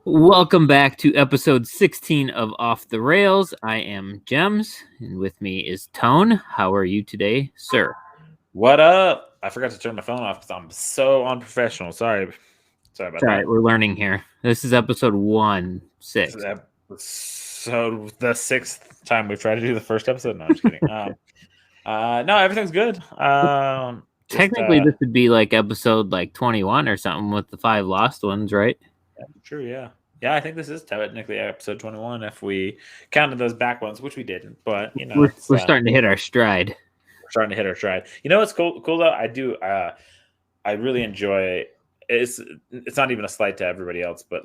Welcome back to episode 16 of Off the Rails. I am Jems, and with me is Tone. How are you today, sir? What up? I forgot to turn my phone off because I'm so unprofessional. Sorry about It's all right, that. we're learning here. This is episode 1-6. So the sixth time we've tried to do the first episode. No, I'm just kidding. No, everything's good. Technically, this would be like episode 21 or something with the 5 lost ones, right? Yeah, true. Yeah. I think this is technically episode 21 if we counted those back ones, which we didn't. But we're starting to hit our stride. We're starting to hit our stride. You know what's cool though? I really enjoy. It's not even a slight to everybody else, but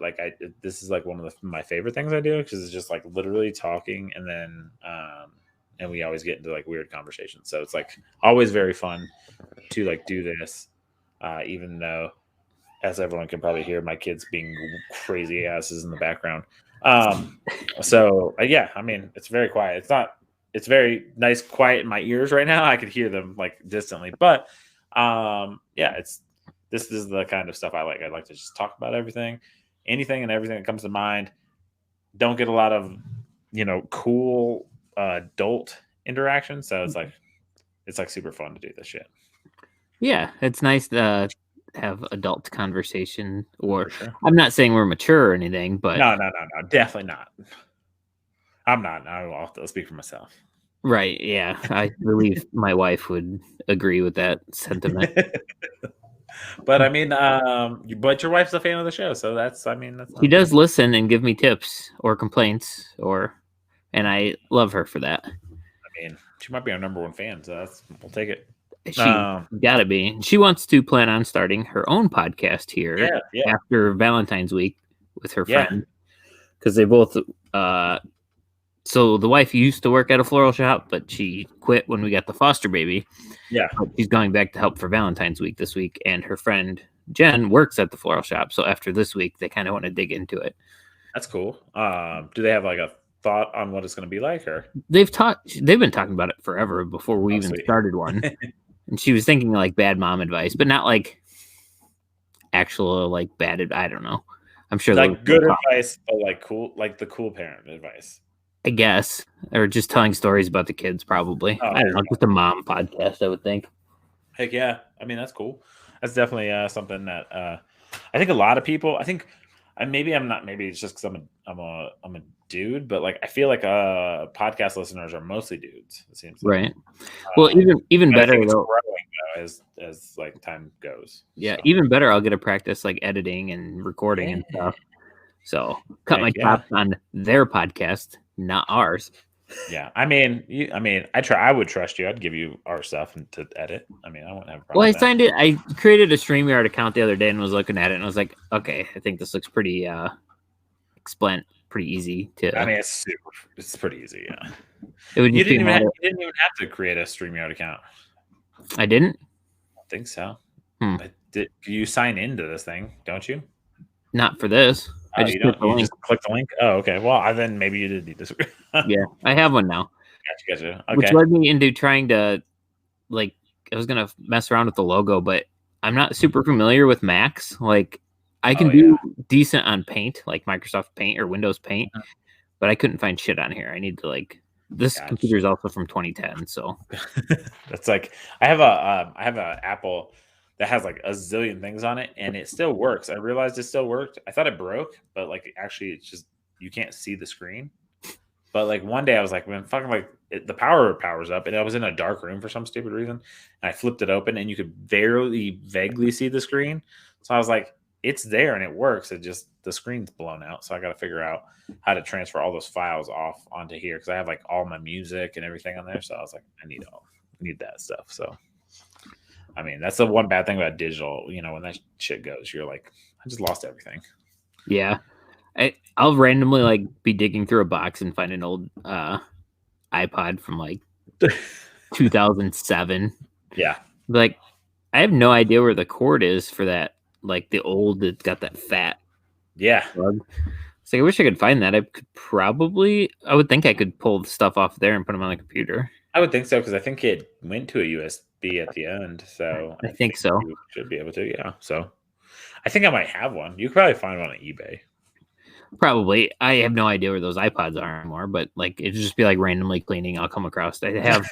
this is like one of my favorite things I do because it's just like literally talking and then and we always get into like weird conversations. So it's like always very fun to like do this, even though, as everyone can probably hear, my kids being crazy asses in the background. Yeah, I mean it's very quiet. It's very nice, quiet in my ears right now. I could hear them like distantly, but yeah, this is the kind of stuff I like. I like to just talk about anything and everything that comes to mind. Don't get a lot of, cool adult interaction. So it's like super fun to do this shit. Yeah, it's nice to have adult conversation. Or sure. I'm not saying we're mature or anything, but no, definitely not. I'm not. I'll speak for myself. Right. Yeah, I believe my wife would agree with that sentiment. But I mean, but your wife's a fan of the show, so that's. She does listen and give me tips or complaints, and I love her for that. I mean, she might be our number one fan, so we'll take it. She gotta be. She wants to plan on starting her own podcast here after Valentine's week with her friend, because they both. So the wife used to work at a floral shop, but she quit when we got the foster baby. Yeah. But she's going back to help for Valentine's week this week. And her friend Jen works at the floral shop. So after this week, they kind of want to dig into it. That's cool. Do they have like a thought on what it's going to be like? Or they've been talking about it forever before we even started one. And she was thinking like bad mom advice, but not like actual like bad. I don't know. I'm sure like good advice, but like cool, like the cool parent advice. I guess, or just telling stories about the kids, probably. I don't know, just a mom podcast, I would think. Heck yeah. I mean, that's cool. That's definitely something that I think a lot of people, maybe it's just because I'm a dude, but like I feel like podcast listeners are mostly dudes, it seems like. Right. Well, even better though, as like time goes. Yeah, so. Even better, I'll get to practice like editing and recording and stuff. So cut my chops on their podcast, not ours. Yeah, I would trust you. I'd give you our stuff to edit. I mean, I wouldn't have a problem. Well, I signed it. I created a StreamYard account the other day and was looking at it and I was like, okay, I think this looks pretty pretty easy to. I mean, it's pretty easy. Yeah. You didn't even have to create a StreamYard account. I didn't. I don't think so. But you sign into this thing, don't you? Not for this. I just just click the link. Oh, okay. Well, then maybe you did need this. Yeah, I have one now. Gotcha. Okay. Which led me into trying to, like, I was gonna mess around with the logo, but I'm not super familiar with Macs. Like, I can do decent on Paint, like Microsoft Paint or Windows Paint, but I couldn't find shit on here. I need to this computer is also from 2010, so that's like I have a Apple that has like a zillion things on it and it still works. I realized it still worked. I thought it broke, but like actually it's just you can't see the screen. But like one day I was like, man, fucking like the power powers up, and I was in a dark room for some stupid reason, and I flipped it open, and you could vaguely see the screen. So I was like, it's there and it works. It just the screen's blown out. So I got to figure out how to transfer all those files off onto here because I have like all my music and everything on there. So I was like, I need that stuff. So I mean, that's the one bad thing about digital. When that shit goes, you're like, I just lost everything. Yeah. I'll randomly like be digging through a box and find an old iPod from like 2007. Yeah. Like, I have no idea where the cord is for that. Like the old, it's got that fat. Yeah. Plug. So I wish I could find that. I would think I could pull the stuff off there and put them on the computer. I would think so because I think it went to a USB at the end. So I think so. You should be able to. Yeah. So I think I might have one. You could probably find one on eBay. Probably. I have no idea where those iPods are anymore, but like it'd just be like randomly cleaning. I'll come across. I have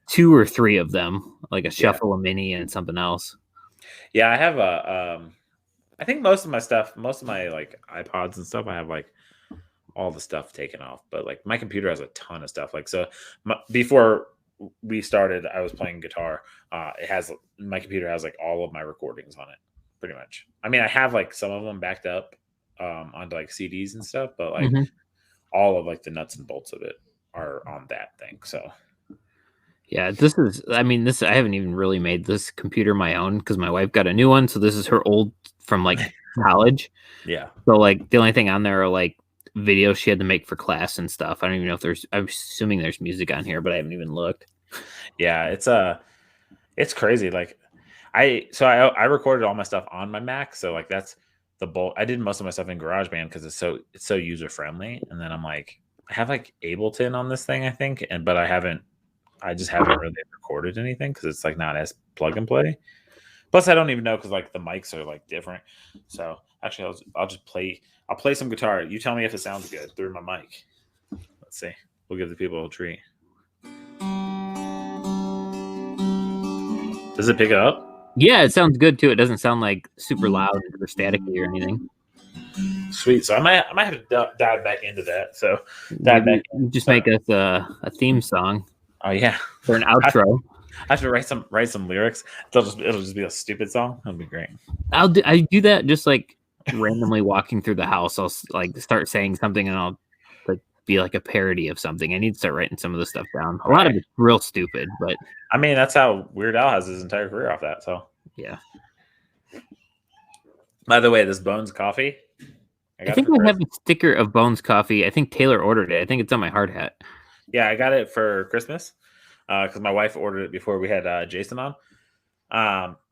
2 or 3 of them, like a shuffle, a mini, and something else. Yeah, I have a. I think most of my stuff, most of my like iPods and stuff, I have like all the stuff taken off. But like my computer has a ton of stuff. Like so, before we started, I was playing guitar. It has my computer has like all of my recordings on it, pretty much. I mean, I have like some of them backed up onto like CDs and stuff, but like all of like the nuts and bolts of it are on that thing. So yeah, this is. I mean, this I haven't even really made this computer my own because my wife got a new one, so this is her old from like college. yeah. So like the only thing on there are like videos she had to make for class and stuff. I don't even know if there's. I'm assuming there's music on here, but I haven't even looked. Yeah, it's crazy. Like I recorded all my stuff on my Mac, so like that's the bulk. I did most of my stuff in GarageBand because it's so user friendly. And then I'm like, I have like Ableton on this thing, I think, but I just haven't really recorded anything because it's like not as plug and play. Plus, I don't even know because like the mics are like different. So actually, I'll just play. I'll play some guitar. You tell me if it sounds good through my mic. Let's see. We'll give the people a treat. Does it pick it up? Yeah, it sounds good too. It doesn't sound like super loud or staticky or anything. Sweet. So I might have to dive back into that. So dive back. Just make us a theme song. Oh yeah, for an outro. I have to write some lyrics. It'll just be a stupid song. That'll be great. I do that just like randomly walking through the house. I'll like start saying something and I'll like be like a parody of something. I need to start writing some of this stuff down. A lot of it's real stupid, but I mean that's how Weird Al has his entire career off that. So yeah. By the way, this Bones coffee. I think I have a sticker of Bones coffee. I think Taylor ordered it. I think it's on my hard hat. Yeah, I got it for Christmas because my wife ordered it before we had Jason on.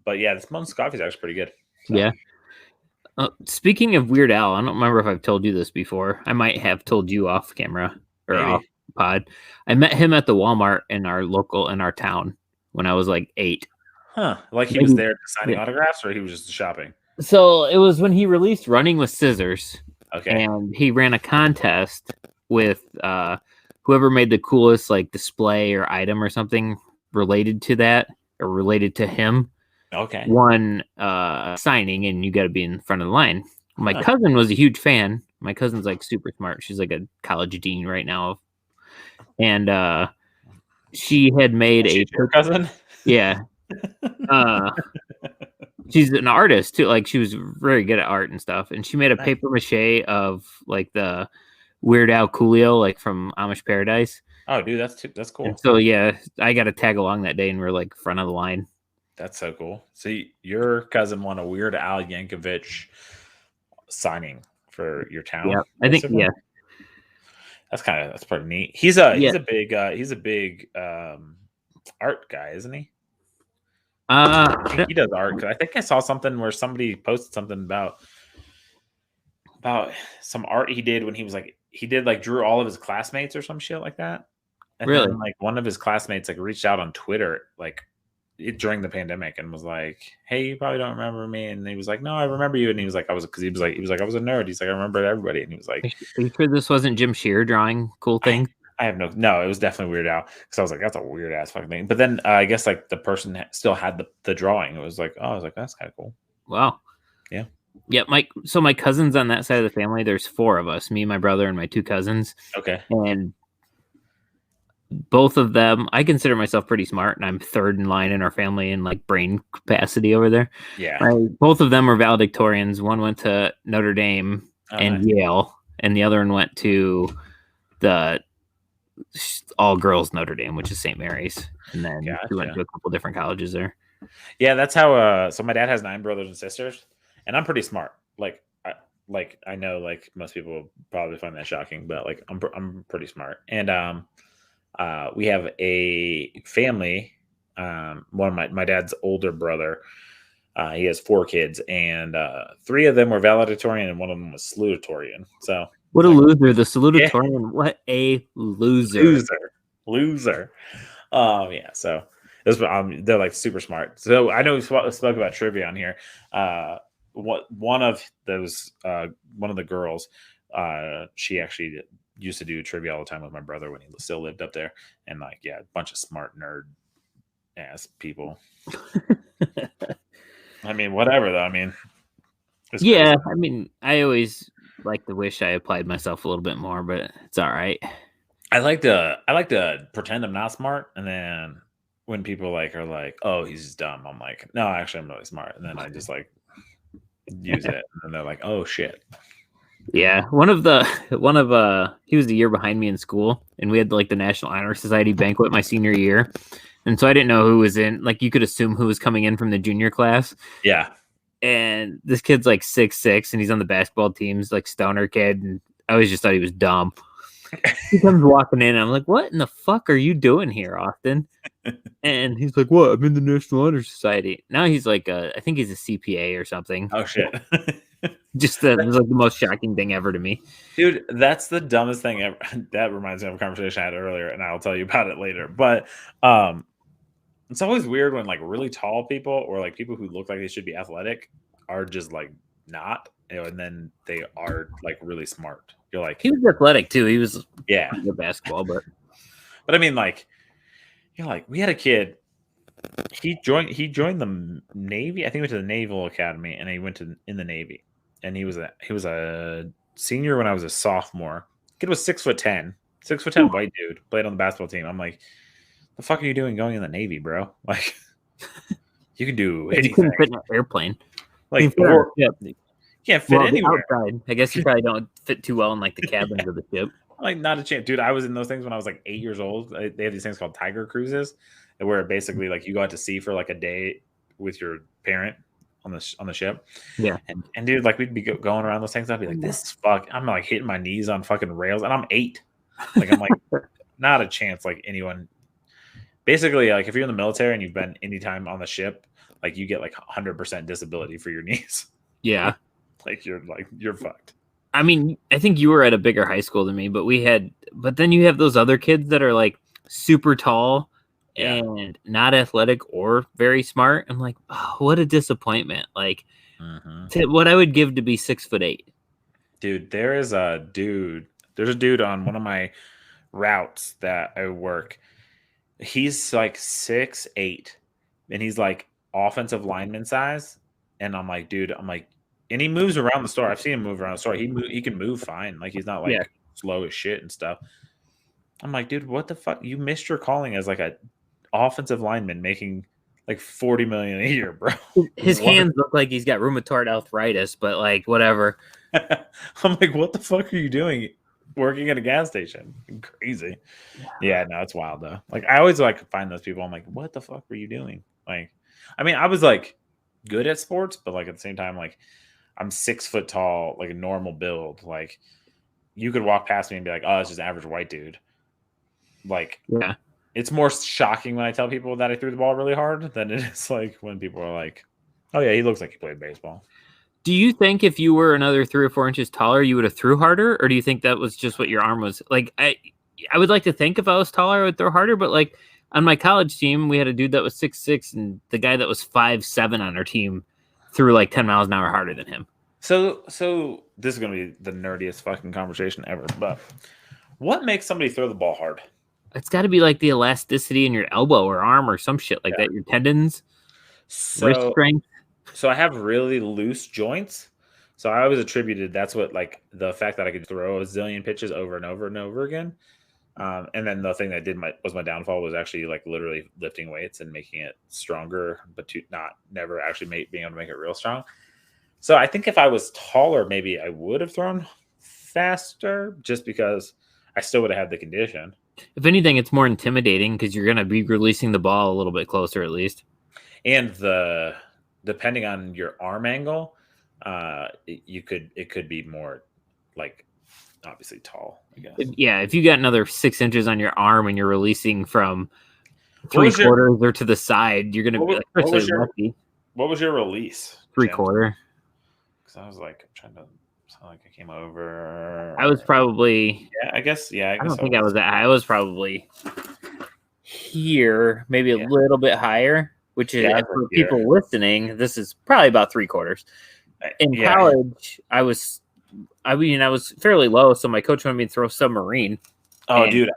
But yeah, this Bones coffee is actually pretty good. So. Yeah. Speaking of Weird Al, I don't remember if I've told you this before. I might have told you off camera or off pod. I met him at the Walmart in our town when I was like 8. Huh? Like he was there signing autographs, or he was just shopping? So it was when he released Running with Scissors. Okay. And he ran a contest with whoever made the coolest like display or item or something related to that or related to him. Okay. Won signing, and you got to be in front of the line. My cousin was a huge fan. My cousin's like super smart. She's like a college dean right now, and she had made your cousin. Yeah. She's an artist too. Like she was very good at art and stuff, and she made a paper mache of like the Weird Al Coolio, like from Amish Paradise. Oh, dude, that's cool. And so yeah, I got to tag along that day, and we're like front of the line. That's so cool. So your cousin won a Weird Al Yankovic signing for your town. Yeah, I think that's pretty neat. He's a big art guy, isn't he? He does art. Cause I think I saw something where somebody posted something about some art he did when he drew all of his classmates or some shit like that. And really? Then, like one of his classmates like reached out on Twitter like during the pandemic and was like, "Hey, you probably don't remember me," and he was like, "No, I remember you." And he was like, "I was," because he was like, "I was a nerd." He's like, "I remember everybody," and he was like, "Are you sure this wasn't Jim Shear drawing cool things?" I have no. It was definitely Weird Al because I was like, "That's a weird ass fucking thing." But then I guess like the person still had the drawing. It was like, oh, I was like, "That's kind of cool." Wow. Yeah. Yeah, my cousins on that side of the family, there's 4 of us, me, my brother, and my 2 cousins. Okay. And both of them, I consider myself pretty smart, and I'm third in line in our family in like brain capacity over there. Yeah. Both of them are valedictorians. One went to Notre Dame and Yale, and the other one went to the all girls Notre Dame, which is St. Mary's. And then we went to a couple different colleges there. Yeah, that's how so my dad has 9 brothers and sisters, and I'm pretty smart. I know like most people will probably find that shocking, but like I'm pretty smart. And we have a family. One of my dad's older brother. He has 4 kids, and 3 of them were valedictorian, and one of them was salutatorian. So what a loser! The salutatorian. Yeah. What a loser! Loser. Yeah. So it was, they're like super smart. So I know we spoke about trivia on here. One of the girls She actually used to do trivia all the time with my brother when he still lived up there, and like, yeah, a bunch of smart nerd ass people. I mean, whatever though. I mean, it's Yeah, crazy. I mean, I always like to wish I applied myself a little bit more, but it's all right. I like to pretend I'm not smart, and then when people like are like, "Oh, he's just dumb," I'm like, "No, actually, I'm really smart," and then I just like use it, and then they're like, "Oh shit." Yeah, he was a year behind me in school, and we had like the National Honor Society banquet my senior year, and so I didn't know who was in. Like, you could assume who was coming in from the junior class, Yeah. and this kid's like 6'6", and he's on the basketball team's like stoner kid, and I always just thought he was dumb. He comes walking in, and I'm like, "What in the fuck are you doing here, Austin?" And he's like, "What? I'm in the National Honor Society." Now he's like, I think he's a CPA or something. Oh shit. Just it was like the most shocking thing ever to me. Dude, that's the dumbest thing ever. That reminds me of a conversation I had earlier, and I'll tell you about it later. But it's always weird when like really tall people or like people who look like they should be athletic are just like not, and then they are like really smart. You're like, He was athletic too. He was yeah, good basketball, but but I mean, like, you're like, we had a kid. He joined the Navy. I think he went to the Naval Academy, and he went in the Navy, and he was a senior when I was a sophomore. Kid was 6'10", 6'10" white dude, played on the basketball team. I'm like, the fuck are you doing going in the Navy, bro? Like, you can do he anything. couldn't fit in an airplane. Like, Yep. you can't fit anywhere. Outside, I guess you probably don't fit too well in like the cabins of the ship. Like, not a chance, dude. I was in those things when I was like 8 years old. They have these things called Tiger Cruises, where basically like you go out to sea for like a day with your parent on the ship. Yeah, and dude, like we'd be going around those things. I'd be like, this is fuck. I'm like hitting my knees on fucking rails, and I'm 8. Like, I'm like, not a chance. Like, anyone. Basically, like if you're in the military and you've been anytime on the ship, like you get like 100% disability for your knees. yeah. Like you're fucked. I mean, I think you were at a bigger high school than me, but then you have those other kids that are like super tall and not athletic or very smart. I'm like, oh, what a disappointment. Like, what I would give to be 6'8". Dude, there's a dude on one of my routes that I work. He's like 6'8", and he's like offensive lineman size. And I'm like, dude, and he moves around the store. I've seen him move around the store. He can move fine. Like, he's not like slow as shit and stuff. I'm like, dude, what the fuck? You missed your calling as like a offensive lineman making like $40 million a year, bro. His hands look like he's got rheumatoid arthritis, but like whatever. I'm like, what the fuck are you doing working at a gas station? Crazy. Yeah, no, it's wild though. Like, I always like find those people. I'm like, what the fuck were you doing? Like, I mean, I was like good at sports, but like at the same time, like I'm 6 foot tall, like a normal build. Like, you could walk past me and be like, oh, it's just an average white dude. Like, yeah, it's more shocking when I tell people that I threw the ball really hard than it is like when people are like, oh yeah, he looks like he played baseball. Do you think if you were another 3 or 4 inches taller, you would have threw harder, or do you think that was just what your arm was? Like, I would like to think if I was taller, I would throw harder, but like on my college team, we had a dude that was 6'6", and the guy that was 5'7" on our team threw like 10 miles an hour harder than him. So this is gonna be the nerdiest fucking conversation ever. But what makes somebody throw the ball hard? It's got to be like the elasticity in your elbow or arm or some shit like that. Your tendons, wrist strength. So I have really loose joints. So I always attributed that's what, like, the fact that I could throw a zillion pitches over and over and over again. And then the thing that was my downfall was actually like literally lifting weights and making it stronger, but never actually being able to make it real strong. So I think if I was taller, maybe I would have thrown faster, just because I still would have had the condition. If anything, it's more intimidating because you're going to be releasing the ball a little bit closer, at least. And depending on your arm angle, it could be more like obviously tall, I guess. Yeah, if you got another 6 inches on your arm and you're releasing from 3/4 or to the side, you're going to be like, lucky. What was your release? 3/4. Because I was like, I'm trying to sound like I came over. I was probably. Yeah, I guess. Yeah, I don't think I was that high. I was probably here, maybe a little bit higher, which is for people listening, this is probably about 3/4. In college, I was I mean, I was fairly low, so my coach wanted me to throw submarine. Oh, And dude,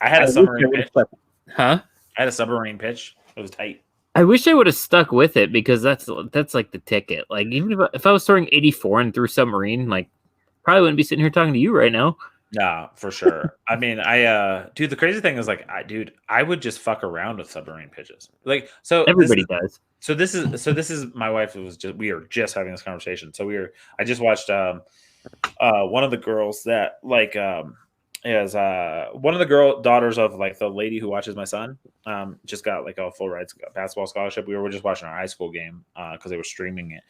I had a wish I submarine would've pitch. stuck- Huh? I had a submarine pitch. It was tight. I wish I would have stuck with it because that's like the ticket. Like even if I was throwing 84 and threw submarine, like probably wouldn't be sitting here talking to you right now. Nah, for sure. I mean, dude, the crazy thing is like, I would just fuck around with submarine pitches. Like, Everybody does. this is my wife. We are just having this conversation. I just watched one of the girls that like is one of the daughters of like the lady who watches my son just got like a full ride basketball scholarship. We were just watching our high school game because they were streaming it.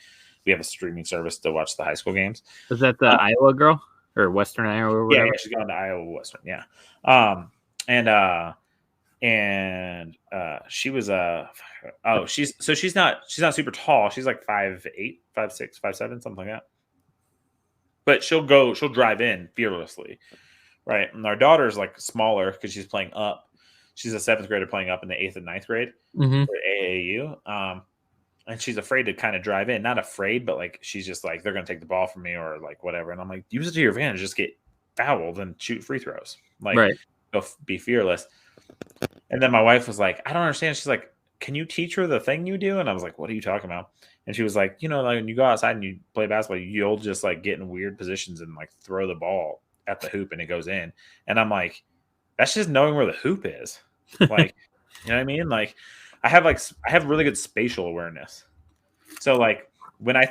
We have a streaming service to watch the high school games. Is that the Iowa girl or Western Iowa or whatever? Yeah, she's going to Iowa Western. Yeah. And she was she's not super tall. She's like 5'8", 5'6", 5'7", something like that. But she'll drive in fearlessly. Right. And our daughter's like smaller because she's playing up. She's a 7th grader playing up in the 8th and 9th grade for AAU. And she's afraid to kind of drive in. Not afraid, but like she's just like, they're going to take the ball from me or like whatever. And I'm like, use it to your advantage. Just get fouled and shoot free throws. Like, go be fearless. And then my wife was like, I don't understand. She's like, can you teach her the thing you do? And I was like, what are you talking about? And she was like, you know, like when you go outside and you play basketball, you'll just like get in weird positions and like throw the ball at the hoop and it goes in. And I'm like, that's just knowing where the hoop is. Like, you know what I mean? Like I have really good spatial awareness. So like when I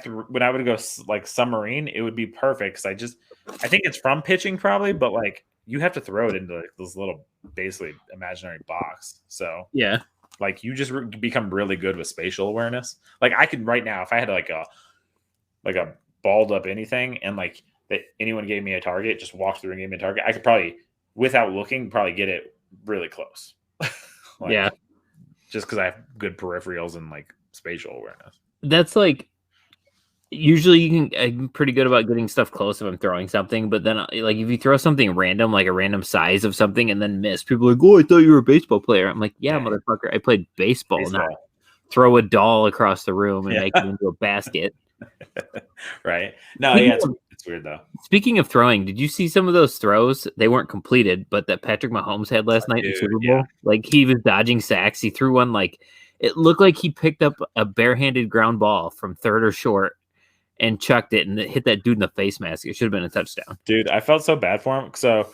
would go like submarine, it would be perfect. Cause I think it's from pitching probably, but like you have to throw it into like this little basically imaginary box. So yeah, like you just become really good with spatial awareness. Like I could right now, if I had like a balled up anything and like that anyone gave me a target, just walk through and gave me a target, I could probably, without looking, probably get it really close. Like, yeah. Just because I have good peripherals and like spatial awareness. That's like usually I'm pretty good about getting stuff close if I'm throwing something, but then like if you throw something random, like a random size of something and then miss, people are like, oh, I thought you were a baseball player. I'm like, yeah. Motherfucker, I played baseball. Not throw a doll across the room and make it into a basket. Right. No, yeah, it's weird though. Speaking of throwing, did you see some of those throws? They weren't completed, but that Patrick Mahomes had last night in the Super Bowl. Yeah. Like he was dodging sacks. He threw one like it looked like he picked up a barehanded ground ball from third or short and chucked it and it hit that dude in the face mask. It should have been a touchdown. Dude, I felt so bad for him. So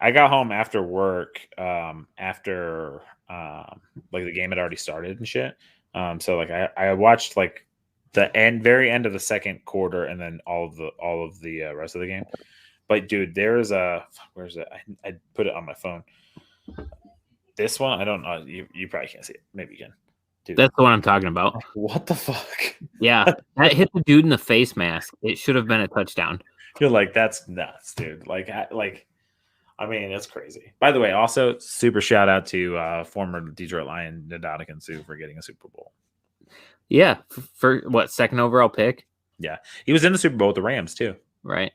I got home after work, after like the game had already started and shit. So like I watched like the very end of the second quarter and then all of the rest of the game. But dude, where's it? I put it on my phone. This one, I don't know. You probably can't see it. Maybe you can. Dude. That's the one I'm talking about. What the fuck? Yeah, that hit the dude in the face mask. It should have been a touchdown. You're like, that's nuts, dude. I mean, it's crazy. By the way, also super shout out to former Detroit Lion Ndamukong Suh for getting a Super Bowl. Yeah, for what, second overall pick? Yeah, he was in the Super Bowl with the Rams too. Right.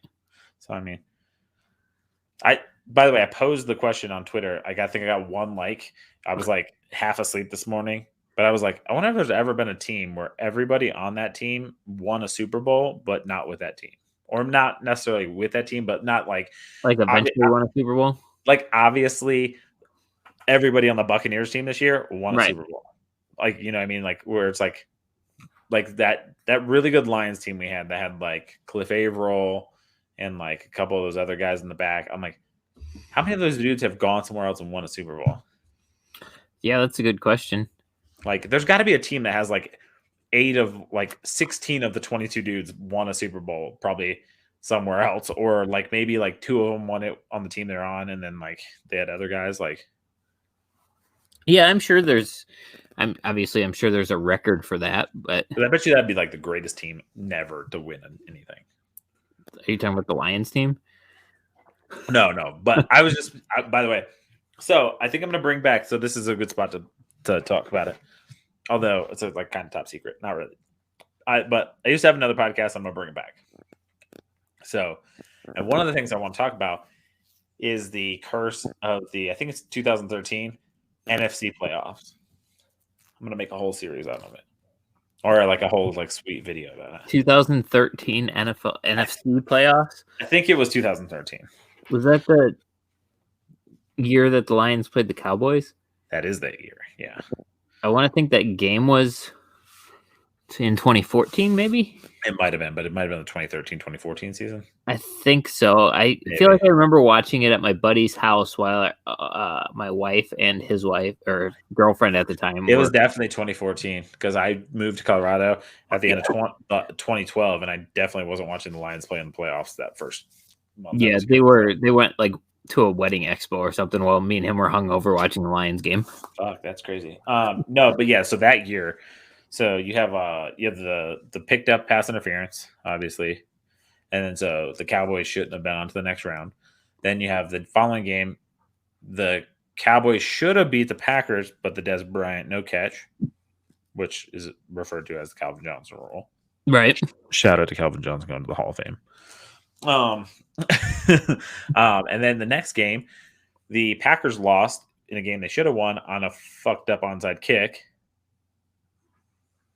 So I mean, by the way, I posed the question on Twitter. I think I got one like. I was like half asleep this morning. But I was like, I wonder if there's ever been a team where everybody on that team won a Super Bowl, but not with that team. Or not necessarily with that team, but not like eventually won a Super Bowl? Like, obviously, everybody on the Buccaneers team this year won a Super Bowl. Like, you know what I mean? Like, where it's like that really good Lions team we had that had, like, Cliff Averill and, like, a couple of those other guys in the back. I'm like, how many of those dudes have gone somewhere else and won a Super Bowl? Yeah, that's a good question. Like, there's got to be a team that has like 16 of the 22 dudes won a Super Bowl, probably somewhere else, or like maybe like 2 of them won it on the team they're on, and then like they had other guys. Like, yeah, I'm sure there's a record for that, but I bet you that'd be like the greatest team never to win anything. Are you talking about the Lions team? No, but I was just by the way. So I think I'm gonna bring back. So this is a good spot to talk about it. Although it's like kind of top secret, not really. But I used to have another podcast. I'm gonna bring it back. So, and one of the things I want to talk about is the curse of I think it's 2013 NFC playoffs. I'm gonna make a whole series out of it. or like a whole like sweet video about it. 2013 NFL NFC playoffs. I think it was 2013. Was that the year that the Lions played the Cowboys? That is that year. Yeah. I want to think that game was in 2014, maybe. It might have been, but it might have been the 2013-2014 season. I think so. I feel like I remember watching it at my buddy's house while my wife and his wife or girlfriend at the time. It was definitely 2014 because I moved to Colorado at the end of 2012, and I definitely wasn't watching the Lions play in the playoffs that first month. Yeah, they went like to a wedding expo or something while me and him were hungover watching the Lions game. Fuck, that's crazy. No, but yeah, so that year, so you have the picked up pass interference, obviously, and then so the Cowboys shouldn't have been on to the next round. Then you have the following game, the Cowboys should have beat the Packers, but the Des Bryant no catch, which is referred to as the Calvin Johnson rule. Right. Shout out to Calvin Johnson going to the Hall of Fame. And then the next game, the Packers lost in a game they should have won on a fucked up onside kick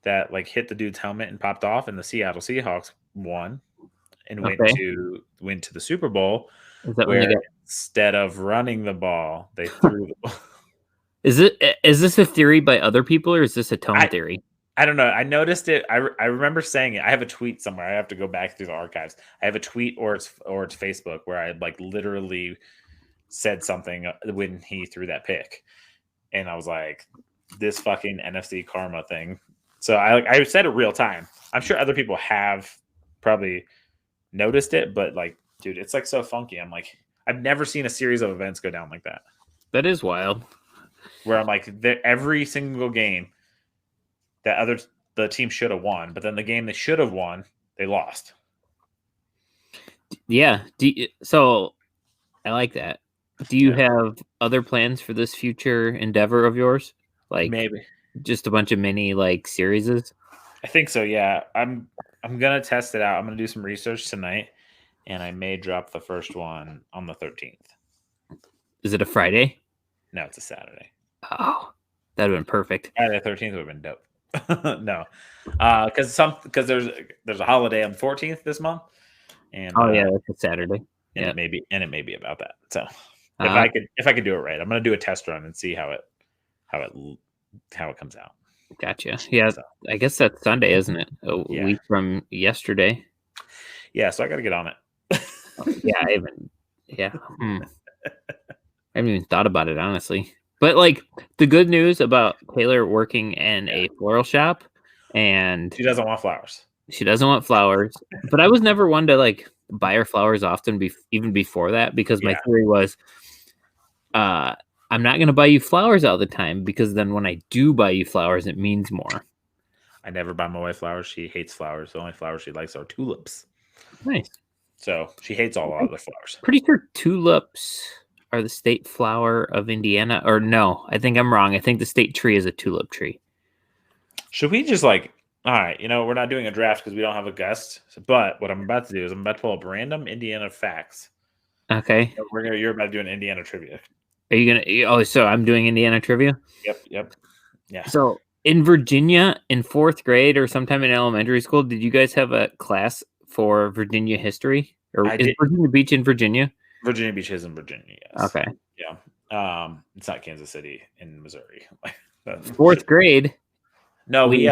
that like hit the dude's helmet and popped off, and the Seattle Seahawks won and went to the Super Bowl. Is that where instead of running the ball, they threw the ball. Is this a theory by other people, or is this a Tone theory? I don't know. I noticed it. I remember saying it. I have a tweet somewhere. I have to go back through the archives. I have a tweet or it's Facebook where I like literally said something when he threw that pick, and I was like, "This fucking NFC karma thing." So I said it real time. I'm sure other people have probably noticed it, but like, dude, it's like so funky. I'm like, I've never seen a series of events go down like that. That is wild. Where I'm like, every single game that the team should have won, but then the game they should have won, they lost. Yeah. So I like that. Do you have other plans for this future endeavor of yours? Like maybe just a bunch of mini like series? I think so. Yeah, I'm gonna test it out. I'm gonna do some research tonight, and I may drop the first one on the 13th. Is it a Friday? No, it's a Saturday. Oh, that'd have been perfect. Friday the 13th would have been dope. No, because there's a holiday on the 14th this month, and that's a Saturday. And it may be about that. So if I could do it right, I'm gonna do a test run and see how it comes out. Gotcha. Yeah, so, I guess that's Sunday, isn't it? A week from yesterday. Yeah, so I got to get on it. I haven't even thought about it, honestly. But like the good news about Taylor working in a floral shop, and she doesn't want flowers. She doesn't want flowers. But I was never one to like buy her flowers often, even before that, because my theory was, I'm not going to buy you flowers all the time, because then when I do buy you flowers, it means more. I never buy my wife flowers. She hates flowers. The only flowers she likes are tulips. Nice. So she hates all other flowers. Pretty sure tulips are the state flower of Indiana. Or no, I think I'm wrong. I think the state tree is a tulip tree. Should we just like, all right, we're not doing a draft because we don't have a guest. But what I'm about to do is I'm about to pull up random Indiana facts. Okay. You're about to do an Indiana trivia. Are you going to? Oh, so I'm doing Indiana trivia? Yep. Yeah. So in Virginia, in 4th grade or sometime in elementary school, did you guys have a class for Virginia history? Or is Virginia Beach in Virginia? Virginia Beach is in Virginia, yes. Okay. Yeah. It's not Kansas City in Missouri. 4th grade? No, we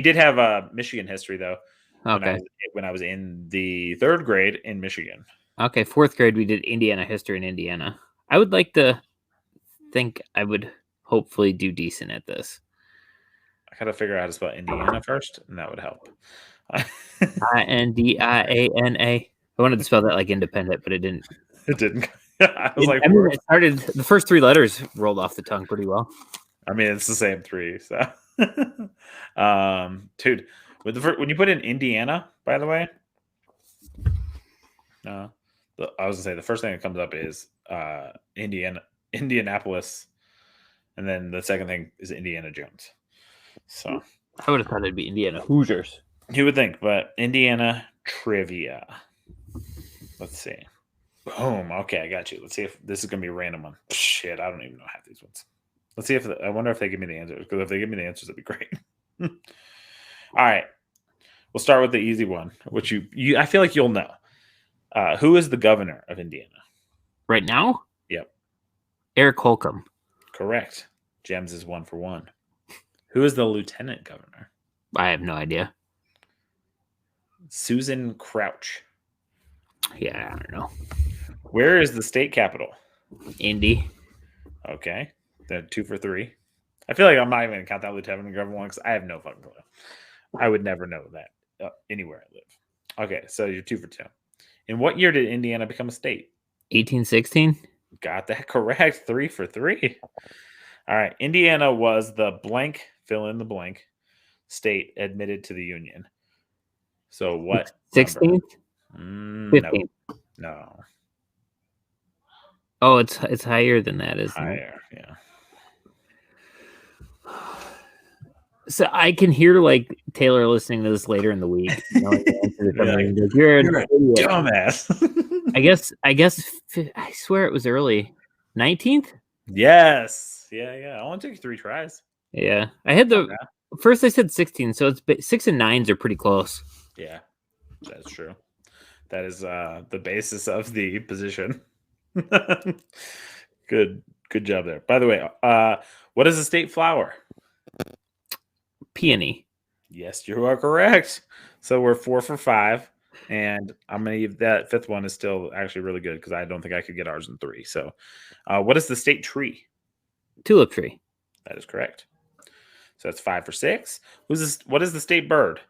did have Michigan history, though. Okay. When I was in the 3rd grade in Michigan. Okay, 4th grade, we did Indiana history in Indiana. I would like to think I would hopefully do decent at this. I got to figure out how to spell Indiana first, and that would help. Indiana. I wanted to spell that like independent, but it didn't. It didn't. It started. The first 3 letters rolled off the tongue pretty well. I mean, it's the same 3. So, dude, when you put in Indiana, by the way, I was gonna say the first thing that comes up is Indianapolis, and then the second thing is Indiana Jones. So I would have thought it'd be Indiana Hoosiers. You would think, but Indiana trivia. Let's see. Boom. Okay, I got you. Let's see if this is gonna be a random one. Shit, I don't even know half these ones. Let's see I wonder if they give me the answers, because if they give me the answers, that'd be great. All right. We'll start with the easy one, which you I feel like you'll know. Who is the governor of Indiana? Right now? Yep. Eric Holcomb. Correct. Jems is 1 for 1. Who is the lieutenant governor? I have no idea. Susan Crouch. Yeah, I don't know. Where is the state capital? Indy. Okay. Then 2 for 3. I feel like I'm not even going to count that lieutenant governor one because I have no fucking clue. I would never know that anywhere I live. Okay, so you're 2 for 2. In what year did Indiana become a state? 1816. Got that correct. 3 for 3. All right. Indiana was the blank, fill in the blank, state admitted to the Union. So what? 16th? 15th. No. Oh, it's higher than that, isn't Higher, it? Yeah. So I can hear like Taylor listening to this later in the week. Knowing the answer to something. Like, you're an idiot. Dumbass. I guess I swear it was early. 19th? Yes. Yeah. I only took 3 tries. Yeah. I had first I said 16, so it's 6 and 9s are pretty close. Yeah. That's true. That is the basis of the position. Good job there. By the way, what is the state flower? Peony. Yes, you are correct. So we're 4 for 5, and I'm gonna give that 5th one is still actually really good because I don't think I could get ours in 3. So, what is the state tree? Tulip tree. That is correct. So that's 5 for 6. What is the state bird?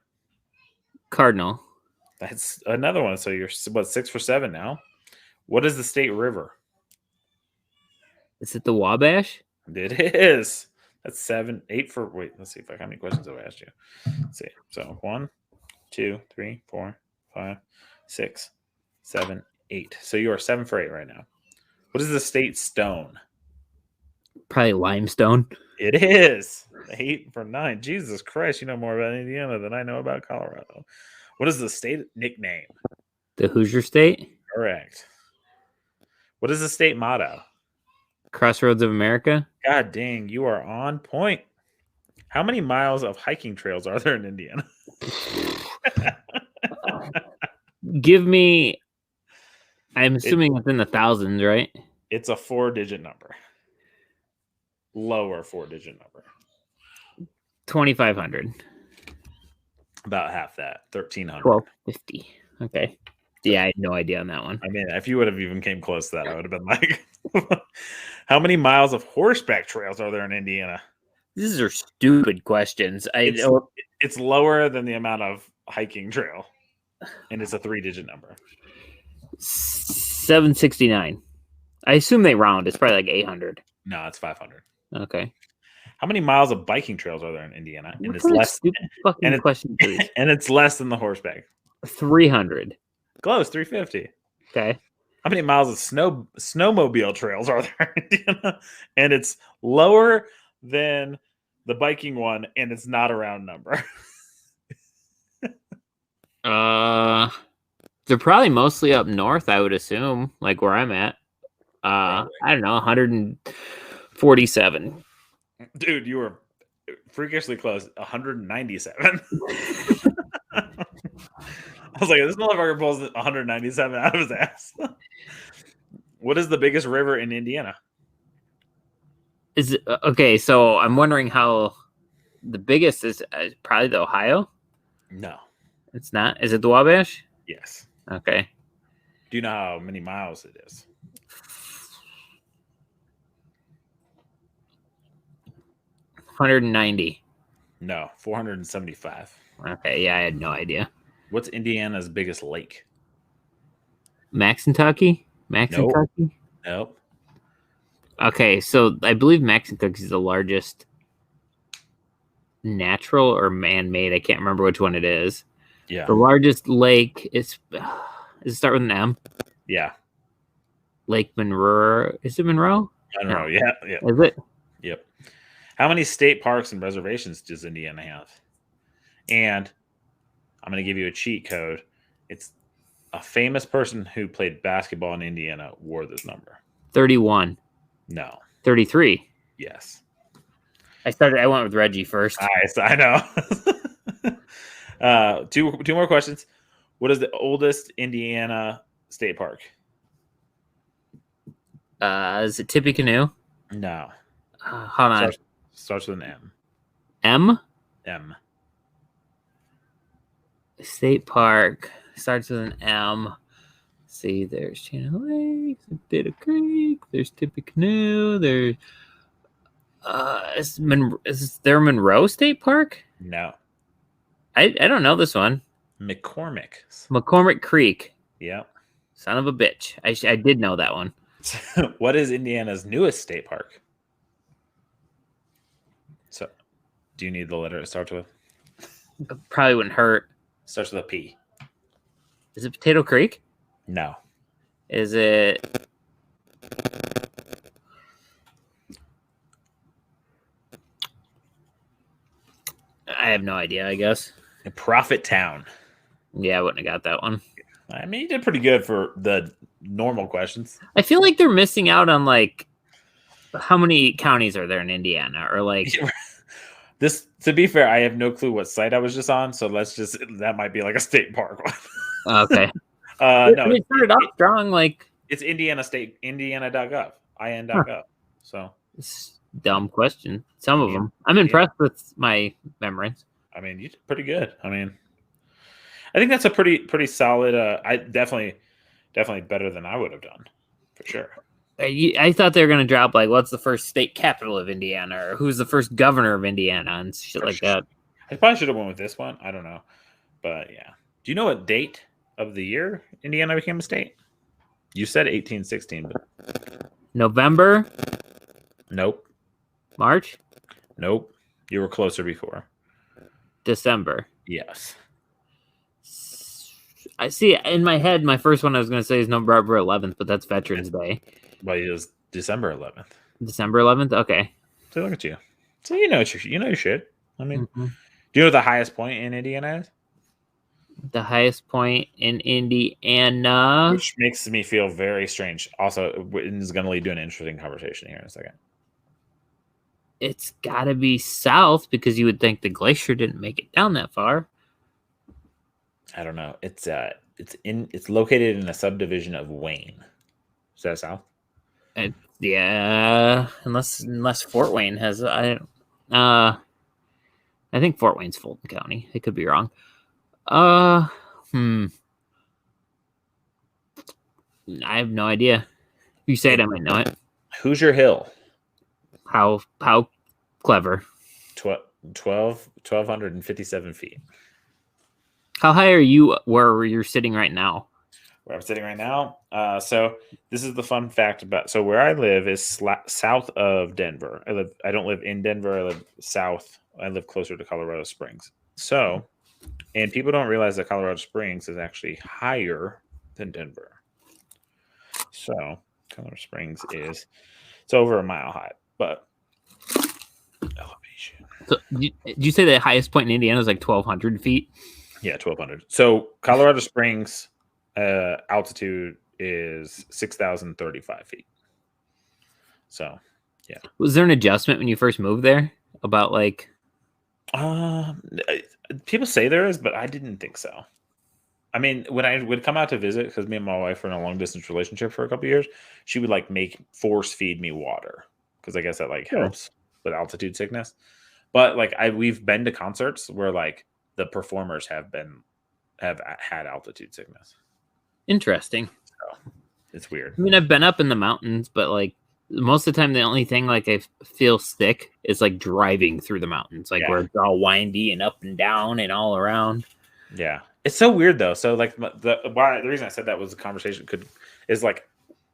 Cardinal. That's another one. So you're 6 for 7 now. What is the state river? Is it the Wabash? It is. That's 7, 8 for. Wait, let's see if how many questions have I asked you. Let's see. So 1, 2, 3, 4, 5, 6, 7, 8. So you are 7 for 8 right now. What is the state stone? Probably limestone. It is 8 for 9. Jesus Christ, you know more about Indiana than I know about Colorado. What is the state nickname? The Hoosier State. Correct. What is the state motto? Crossroads of America. God dang, you are on point. How many miles of hiking trails are there in Indiana? Give me. I'm assuming it's in the thousands, right? It's a 4-digit number. Lower 4-digit number. 2,500. About half that. 1,300. 1,250. Okay. Yeah, I had no idea on that one. I mean, if you would have even came close to that, I would have been like, how many miles of horseback trails are there in Indiana? These are stupid questions. It's lower than the amount of hiking trail, and it's a 3-digit number. 769. I assume they round. It's probably like 800. No, it's 500. Okay. How many miles of biking trails are there in Indiana? And it's less. Question, and it's less than the horseback. 300. Close, 350. Okay. How many miles of snowmobile trails are there in Indiana? And it's lower than the biking one, and it's not a round number. They're probably mostly up north, I would assume, like where I'm at. I don't know, 147. Dude, you were freakishly close. 197. I was like, this motherfucker pulls 197 out of his ass. What is the biggest river in Indiana? Is it, okay, so I'm wondering how the biggest is probably the Ohio? No. It's not? Is it the Wabash? Yes. Okay. Do you know how many miles it is? 190. No, 475. Okay, yeah, I had no idea. What's Indiana's biggest lake? Maxentucky? Nope. Okay, so I believe Maxentucky is the largest natural or man-made. I can't remember which one it is. Yeah. The largest lake is. Does it start with an M? Yeah. Lake Monroe. Is it Monroe? Monroe. Yeah. Is it? Yep. How many state parks and reservations does Indiana have? And I'm going to give you a cheat code. It's a famous person who played basketball in Indiana wore this number. 31. No. 33. Yes. I went with Reggie first. Nice. I know. Two more questions. What is the oldest Indiana state park? Is it Tippecanoe? No. Hold on. Starts with an M. M? M. State Park. Starts with an M. See, there's Channel Lake, Data Creek, there's Tippecanoe, there's is there Monroe State Park? No. I don't know this one. McCormick Creek. Yeah. Son of a bitch. I did know that one. What is Indiana's newest state park? So, do you need the letter it starts with? Probably wouldn't hurt. Starts with a P. Is it Potato Creek? No. Is it? I have no idea, I guess. Prophet Town. Yeah, I wouldn't have got that one. I mean, you did pretty good for the normal questions. I feel like they're missing out on, like, how many counties are there in Indiana? Or, like... This, to be fair, I have no clue what site I was just on, so that might be like a state park one. Okay. No, it started off strong, like... It's Indiana.gov, in.gov. Huh. So... It's dumb question. Some of them. I'm impressed with my memories. I mean, you did pretty good. I mean, I think that's a pretty solid. I definitely better than I would have done, for sure. I thought they were going to drop, like, what's the first state capital of Indiana, or who's the first governor of Indiana, and shit like that. I probably should have went with this one. I don't know. But, yeah. Do you know what date of the year Indiana became a state? You said 1816, but... November? Nope. March? Nope. You were closer before. December? Yes. I see, in my head, my first one I was going to say is November 11th, but that's Veterans Day. Well, it was December 11th. December 11th? Okay. So look at you. So you know your shit. I mean, do you know what the highest point in Indiana is? The highest point in Indiana? Which makes me feel very strange. Also, is going to lead to an interesting conversation here in a second. It's got to be south, because you would think the glacier didn't make it down that far. I don't know. It's located in a subdivision of Wayne. Is that south? Yeah, unless Fort Wayne has. I think Fort Wayne's Fulton County. I could be wrong. I have no idea. You say it, I might know it. Hoosier Hill. How clever. 1,257 feet. How high are you where you're sitting right now? Where I'm sitting right now? So this is the fun fact about... So where I live is south of Denver. I don't live in Denver. I live south. I live closer to Colorado Springs. So, and people don't realize that Colorado Springs is actually higher than Denver. So Colorado Springs it's over a mile high, but elevation. So, did you say the highest point in Indiana is like 1,200 feet? Yeah, 1,200. So Colorado Springs altitude is 6,035 feet. So, yeah. Was there an adjustment when you first moved there about like? People say there is, but I didn't think so. I mean, when I would come out to visit, because me and my wife were in a long distance relationship for a couple of years, she would like force feed me water because I guess that like helps with altitude sickness. But like we've been to concerts where like the performers have had altitude sickness. Interesting. So it's weird. I mean, I've been up in the mountains, but like most of the time, the only thing like I feel sick is like driving through the mountains, like where it's all windy and up and down and all around. Yeah. It's so weird though. So like the reason I said that was the conversation is like,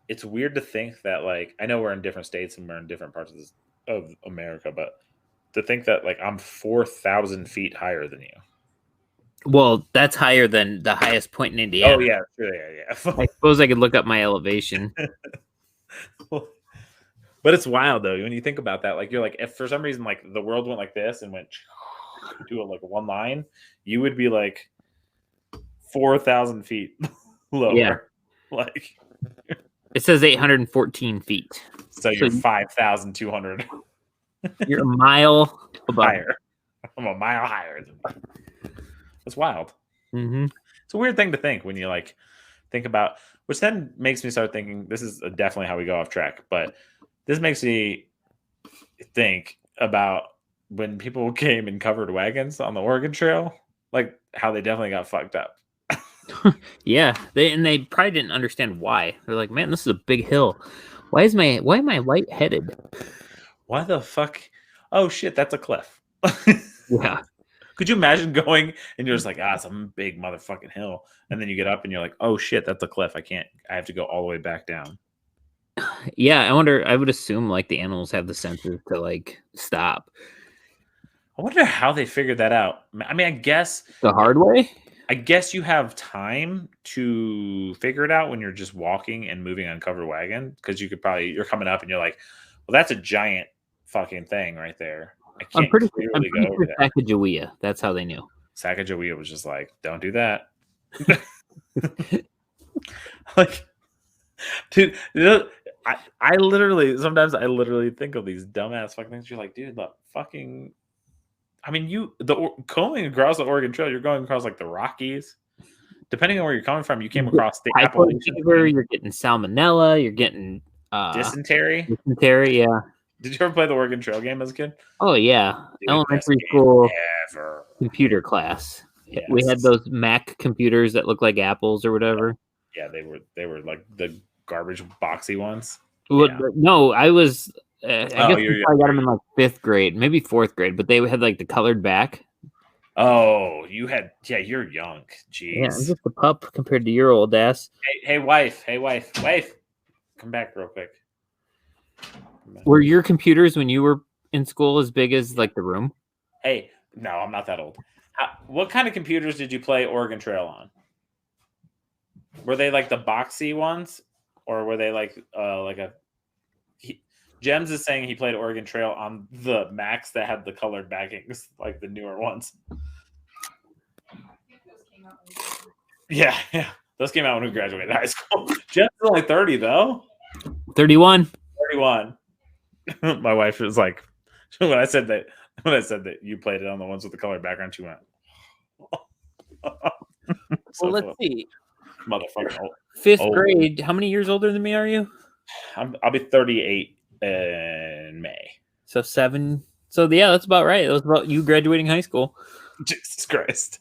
it's weird to think that like, I know we're in different states and we're in different parts of America, but to think that like I'm 4,000 feet higher than you. Well, that's higher than the highest point in Indiana. Oh yeah. Yeah. I suppose I could look up my elevation. But it's wild though. When you think about that, like you're like, if for some reason, like the world went like this and went to like one line, you would be like 4,000 feet lower. Yeah. Like it says 814 feet. So you're 5,200. You're a mile above. Higher. I'm a mile higher than you. That's wild. Mm-hmm. It's a weird thing to think when you like think about, which then makes me start thinking. This is definitely how we go off track, but this makes me think about when people came and covered wagons on the Oregon Trail, like how they definitely got fucked up. Yeah, they probably didn't understand why. They're like, man, this is a big hill. Why am I lightheaded? Why the fuck? Oh shit, that's a cliff. Yeah. Could you imagine going and you're just like, it's a big motherfucking hill, and then you get up and you're like, oh shit, that's a cliff. I have to go all the way back down. Yeah, I wonder. I would assume like the animals have the senses to like stop. I wonder how they figured that out. I mean, I guess The hard way. I guess you have time to figure it out when you're just walking and moving on covered wagon, because you're coming up and you're like, well, that's a giant fucking thing right there. I can't I'm pretty go over sure that. Sacagawea. That's how they knew. Sacagawea was just like, don't do that. Like, dude, I literally sometimes I literally think of these dumbass fucking things. You're like, dude, the fucking. I mean, going across the Oregon Trail, you're going across like the Rockies. Depending on where you're coming from, you came across the Appalachian fever. You're getting salmonella. You're getting dysentery. Dysentery, yeah. Did you ever play the Oregon Trail game as a kid? Oh yeah, Dude, elementary school ever. computer class. Yes. We had those Mac computers that look like apples or whatever. Yeah, they were like the garbage boxy ones. Well, Yeah. no, I was. I guess I got them in like 5th grade, maybe 4th grade, but they had like the colored back. Oh, you're young. Jeez. Yeah, I'm just a pup compared to your old ass. Hey, wife. Come back real quick. Were your computers when you were in school as big as like the room? Hey, no, I'm not that old. What kind of computers did you play Oregon Trail on? Were they like the boxy ones, or were they like a? Jems is saying he played Oregon Trail on the Macs that had the colored backings, like the newer ones. Yeah. Those came out when we graduated high school. Jems is only 30 though. 31. 31. My wife was like, when I said that you played it on the ones with the colored background, she went. So let's see. Motherfucking old. 5th grade. How many years older than me are you? I'll be 38 in May. So 7. So yeah, that's about right. That was about you graduating high school. Jesus Christ.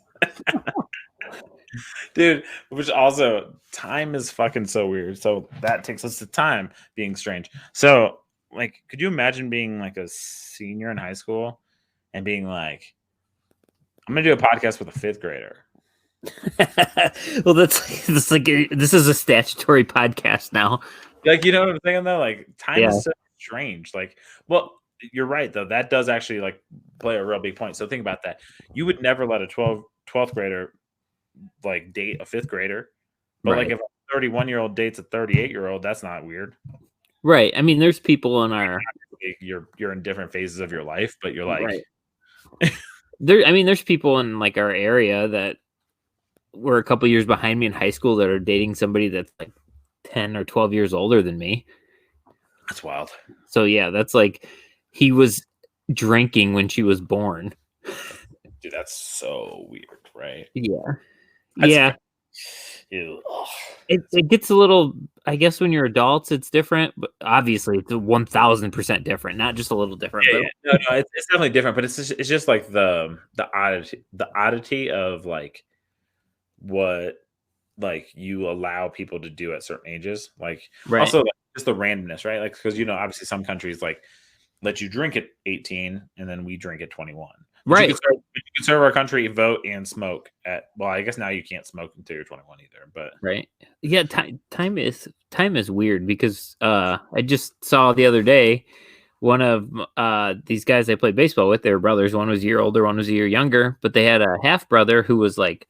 Dude, which also time is fucking so weird. So that takes us to time being strange. So like, could you imagine being like a senior in high school and being like, I'm gonna do a podcast with a 5th grader? Well, that's like this is a statutory podcast now. Like, you know what I'm saying though? Like, time is so strange. Like, well, you're right though. That does actually like play a real big point. So think about that. You would never let a 12th grader like date a 5th grader, but like if a 31-year-old dates a 38-year-old, that's not weird, right? I mean, there's people in our you're in different phases of your life, but you're like there's people in like our area that were a couple years behind me in high school that are dating somebody that's like 10 or 12 years older than me. That's wild. So yeah, that's like he was drinking when she was born. Dude, that's so weird, right? Yeah. It gets a little, I guess when you're adults it's different, but obviously it's 1000% different, not just a little different. No, it's definitely different, but it's just like the oddity of like what like you allow people to do at certain ages, like also like, just the randomness, right? Like, because obviously some countries like let you drink at 18 and then we drink at 21. Right. You can serve our country, vote, and smoke at. Well, I guess now you can't smoke until you're 21 either. But right, yeah. Time is weird because I just saw the other day one of these guys I played baseball with. They were brothers. One was a year older, one was a year younger. But they had a half brother who was like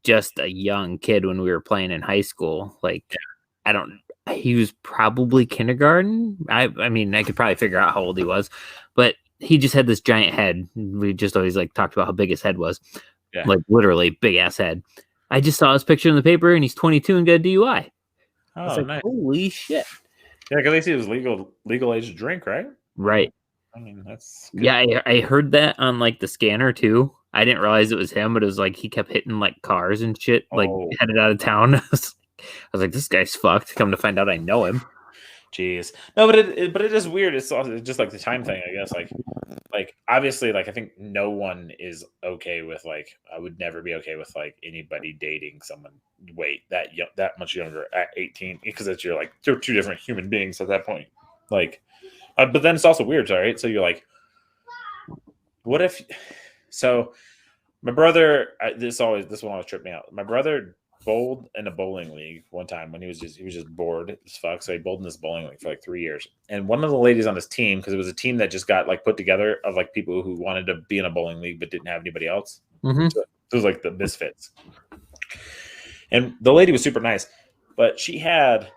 just a young kid when we were playing in high school. Like he was probably kindergarten. I mean, I could probably figure out how old he was, but he just had this giant head. We just always like talked about how big his head was. Yeah. Like literally big ass head. I just saw his picture in the paper and he's 22 and got a DUI. Oh, I was like, nice. Holy shit. Yeah, at least he was legal age to drink, right? Right. I mean, that's good. Yeah, I heard that on like the scanner too. I didn't realize it was him, but it was like he kept hitting like cars and shit, like Oh, headed out of town. I was like, this guy's fucked. Come to find out, I know him. jeez. No, but it is weird. It's also just like the time thing, I guess. Like obviously, like I think no one is okay with like I would never be okay with like anybody dating someone that much younger at 18 because it's you're like they're two different human beings at that point. Like, but then it's also weird, right? So you're like, what if? So my brother, this one always tripped me out. My brother bowled in a bowling league one time when he was just bored as fuck. So he bowled in this bowling league for like 3 years. And one of the ladies on his team, because it was a team that just got like put together of like people who wanted to be in a bowling league but didn't have anybody else. Mm-hmm. So it was like the misfits. And the lady was super nice, but she had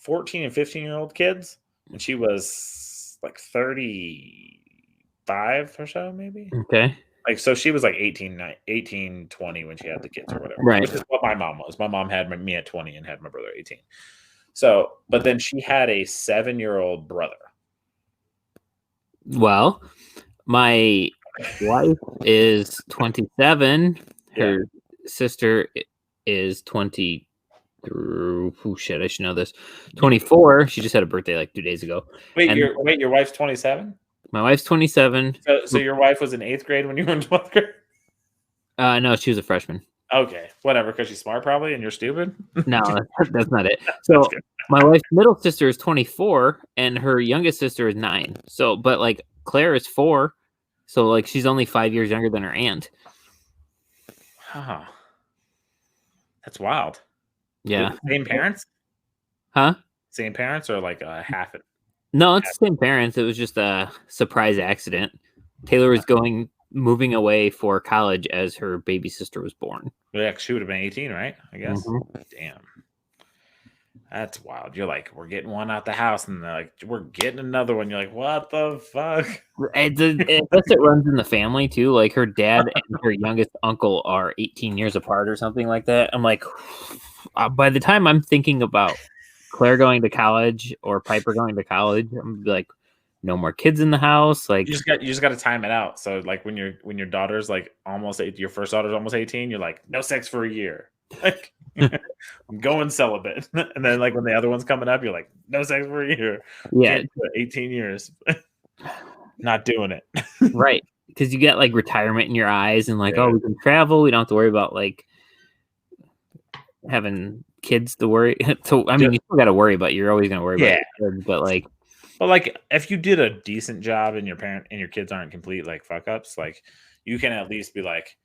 14 and 15-year-old kids, and she was like 35 or so, maybe. Okay. Like, so she was like 18, 20 when she had the kids or whatever. Right. Which is what my mom was. My mom had me at 20 and had my brother at 18. So, but then she had a 7-year-old brother. Well, my wife is 27. Her sister is 23. Oh shit, I should know this. 24. She just had a birthday like 2 days ago. Wait, your wife's 27? My wife's 27. So your wife was in 8th grade when you were in 12th grade? No, she was a freshman. Okay, whatever, because she's smart probably and you're stupid? No, that's not it. So my wife's middle sister is 24 and her youngest sister is 9. So, but like Claire is 4. So like she's only 5 years younger than her aunt. Huh. That's wild. Yeah. Same parents? Huh? Same parents or like half it? No, it's the same parents. It was just a surprise accident. Taylor was moving away for college as her baby sister was born. Yeah, she would have been 18, right? I guess. Mm-hmm. Damn. That's wild. You're like, we're getting one out the house, and they're like, we're getting another one. You're like, what the fuck? I guess it runs in the family too. Like her dad and her youngest uncle are 18 years apart or something like that. I'm like, by the time I'm thinking about Claire going to college or Piper going to college, I'm gonna be like, no more kids in the house. Like you just got to time it out. So like when your daughter's like almost your first daughter's almost 18, you're like, no sex for a year. Like I'm going celibate. And then like when the other one's coming up, you're like, no sex for a year. Yeah, 18 years. Not doing it. Right. Because you get like retirement in your eyes and like, oh, we can travel. We don't have to worry about like having kids to worry. So I mean, you still got to worry, but you're always going to worry about your kids. But like if you did a decent job and your kids aren't complete like fuck ups, like you can at least be like,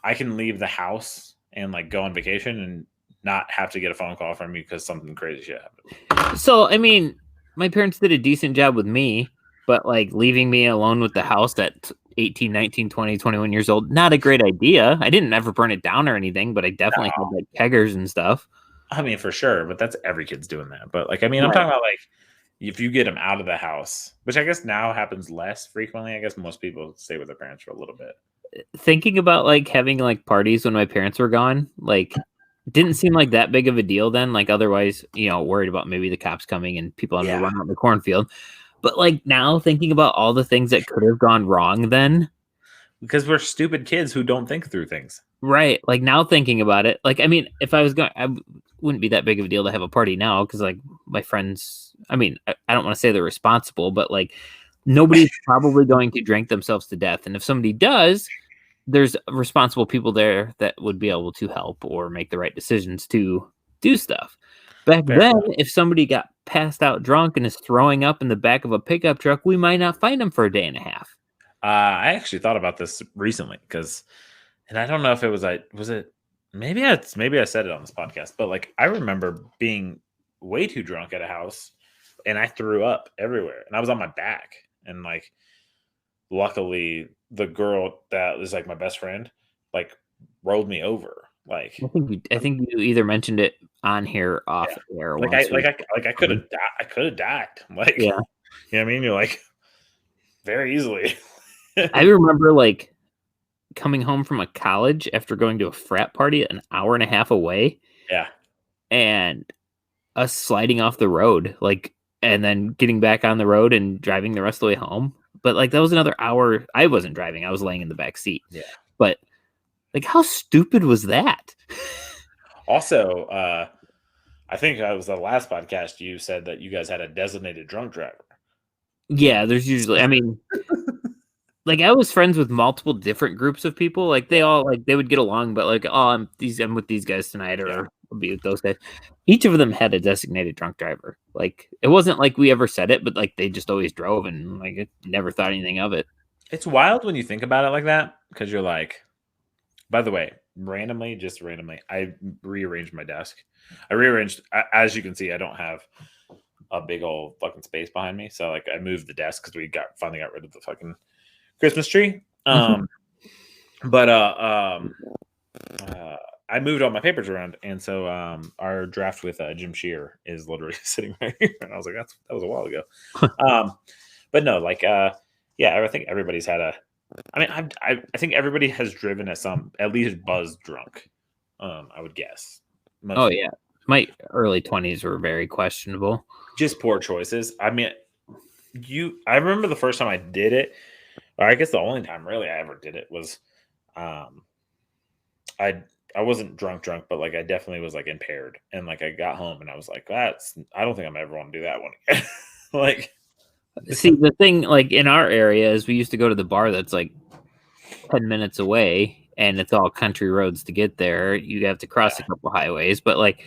I can leave the house and like go on vacation and not have to get a phone call from you because something crazy shit happened. So I mean, my parents did a decent job with me, but like leaving me alone with the house at 18, 19, 20, 21 years old, not a great idea. I didn't ever burn it down or anything, but I definitely had like keggers and stuff. I mean, for sure, but that's every kid's doing that. But like, I mean, I'm talking about like if you get them out of the house, which I guess now happens less frequently. I guess most people stay with their parents for a little bit. Thinking about like having like parties when my parents were gone, like didn't seem like that big of a deal then. Like otherwise, worried about maybe the cops coming and people having to run out in the cornfield. But like now thinking about all the things that could have gone wrong then. Because we're stupid kids who don't think through things. Right. Like now thinking about it, like, I mean, if I was going, I wouldn't be that big of a deal to have a party now. Cause like my friends, I mean, I don't want to say they're responsible, but like nobody's probably going to drink themselves to death. And if somebody does, there's responsible people there that would be able to help or make the right decisions to do stuff. Back then, if somebody got passed out drunk and is throwing up in the back of a pickup truck, we might not find them for a day and a half. I actually thought about this recently and I don't know if it was maybe I said it on this podcast, but like I remember being way too drunk at a house and I threw up everywhere and I was on my back and like luckily the girl that was like my best friend like rolled me over. Like I think you either mentioned it on here off air. I could have died. Like you know what I mean? You're like very easily. I remember like coming home from a college after going to a frat party an hour and a half away. Yeah. And us sliding off the road, like, and then getting back on the road and driving the rest of the way home. but like that was another hour. I wasn't driving. I was laying in the back seat. Yeah. But like, how stupid was that? Also, I think it was the last podcast you said that you guys had a designated drunk driver. Yeah, there's usually, I mean, like I was friends with multiple different groups of people. Like they all like they would get along, but like, oh, I'm with these guys tonight, or I'll be with those guys. Each of them had a designated drunk driver. Like it wasn't like we ever said it, but like they just always drove, and like I never thought anything of it. It's wild when you think about it like that, because you're like, by the way, just randomly, I rearranged my desk. As you can see, I don't have a big old fucking space behind me. So like I moved the desk because we finally got rid of the fucking Christmas tree. But I moved all my papers around, and so our draft with Jim Shear is literally sitting right here. And I was like, that was a while ago. But no, like yeah, I think everybody's had a. I mean, I think everybody has driven at least buzz drunk. I would guess. Oh yeah, my early 20s were very questionable. Just poor choices. I mean, I remember the first time I did it, or I guess the only time really I ever did it was, I wasn't drunk, but like I definitely was like impaired, and like I got home and I was like, I don't think I'm ever want to do that one again. Like, see, the thing like in our area is we used to go to the bar that's like 10 minutes away, and it's all country roads to get there. You have to cross a couple highways, but like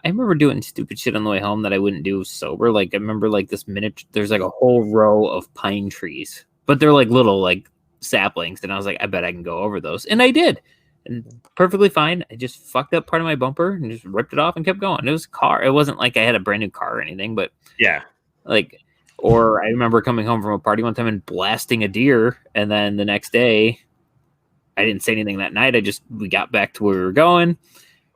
I remember doing stupid shit on the way home that I wouldn't do sober. Like I remember like there's like a whole row of pine trees, but they're like little like saplings, and I was like, I bet I can go over those, and I did, and perfectly fine. I just fucked up part of my bumper and just ripped it off and kept going. It was a car. It wasn't like I had a brand new car or anything, but yeah, like. Or I remember coming home from a party one time and blasting a deer, and then the next day, I didn't say anything that night. We got back to where we were going,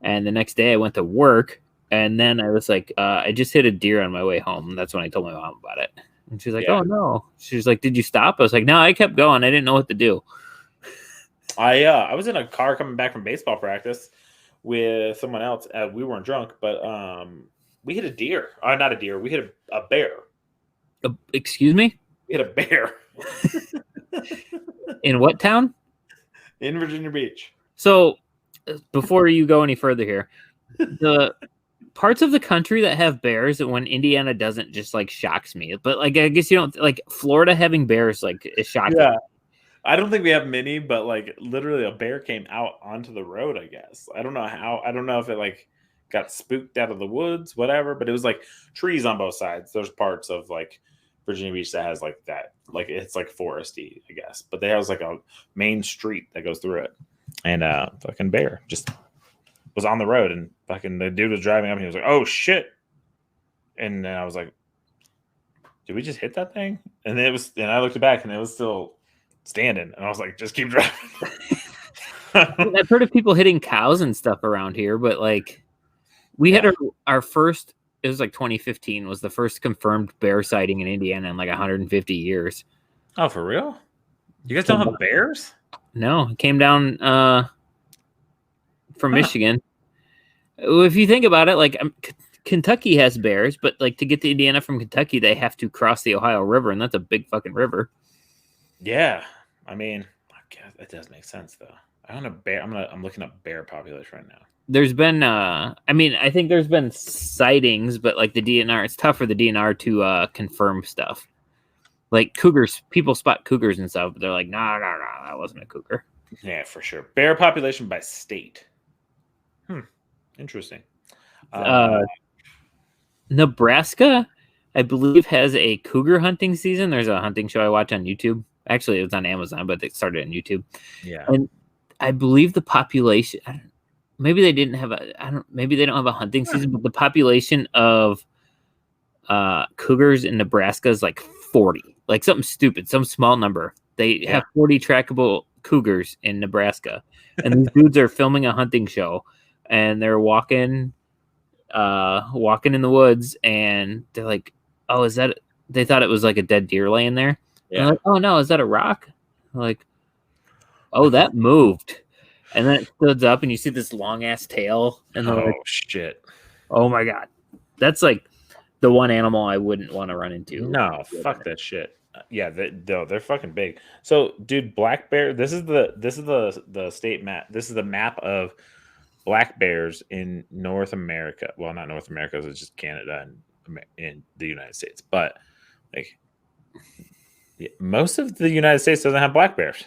and the next day I went to work, and then I was like, I just hit a deer on my way home. That's when I told my mom about it, and she's like, oh no. She's like, did you stop? I was like, no, I kept going. I didn't know what to do. I was in a car coming back from baseball practice with someone else. We weren't drunk, but we hit a deer. Not a deer. We hit a bear. Excuse me? We hit a bear. In what town? In Virginia Beach. So, before you go any further here, the parts of the country that have bears, when Indiana doesn't, just like shocks me. But like, I guess you don't like Florida having bears, like is shocking. Yeah, I don't think we have many, but like literally a bear came out onto the road. I guess I don't know how. I don't know if it like got spooked out of the woods, whatever. But it was like trees on both sides. There's parts of like Virginia Beach that has like that, like it's like foresty, I guess. But they have like a main street that goes through it, and fucking bear just was on the road, and fucking the dude was driving up, and he was like, "Oh shit!" And then I was like, "Did we just hit that thing?" And I looked back, and it was still standing, and I was like, "Just keep driving." I've heard of people hitting cows and stuff around here, but like we had our first. It was like 2015 was the first confirmed bear sighting in Indiana in like 150 years. Oh, for real? You guys don't have bears? No, it came down from Michigan. If you think about it, like Kentucky has bears, but like to get to Indiana from Kentucky, they have to cross the Ohio River, and that's a big fucking river. Yeah, I mean, I guess that does make sense though. I don't know bear. I'm looking up bear population right now. There's been, I mean, I think there's been sightings, but like the DNR, it's tough for the DNR to confirm stuff. Like cougars, people spot cougars and stuff, but they're like, no, that wasn't a cougar. Yeah, for sure. Bear population by state. Interesting. Nebraska, I believe, has a cougar hunting season. There's a hunting show I watch on YouTube. Actually, it was on Amazon, but it started on YouTube. Yeah. And I believe the population, maybe they didn't have maybe they don't have a hunting season, but the population of cougars in Nebraska is like 40, like something stupid, some small number. They have 40 trackable cougars in Nebraska, and these dudes are filming a hunting show, and they're walking in the woods, and they're like, oh, is that, they thought it was like a dead deer laying there. Yeah. Like, oh no, is that a rock? I'm like, oh, that moved. And then it stood up, and you see this long ass tail. And like, shit! Oh my god, that's like the one animal I wouldn't want to run into. No, fuck that shit. Yeah, they're fucking big. So, dude, black bear. This is the state map. This is the map of black bears in North America. Well, not North America. It's just Canada and in the United States. But like, most of the United States doesn't have black bears.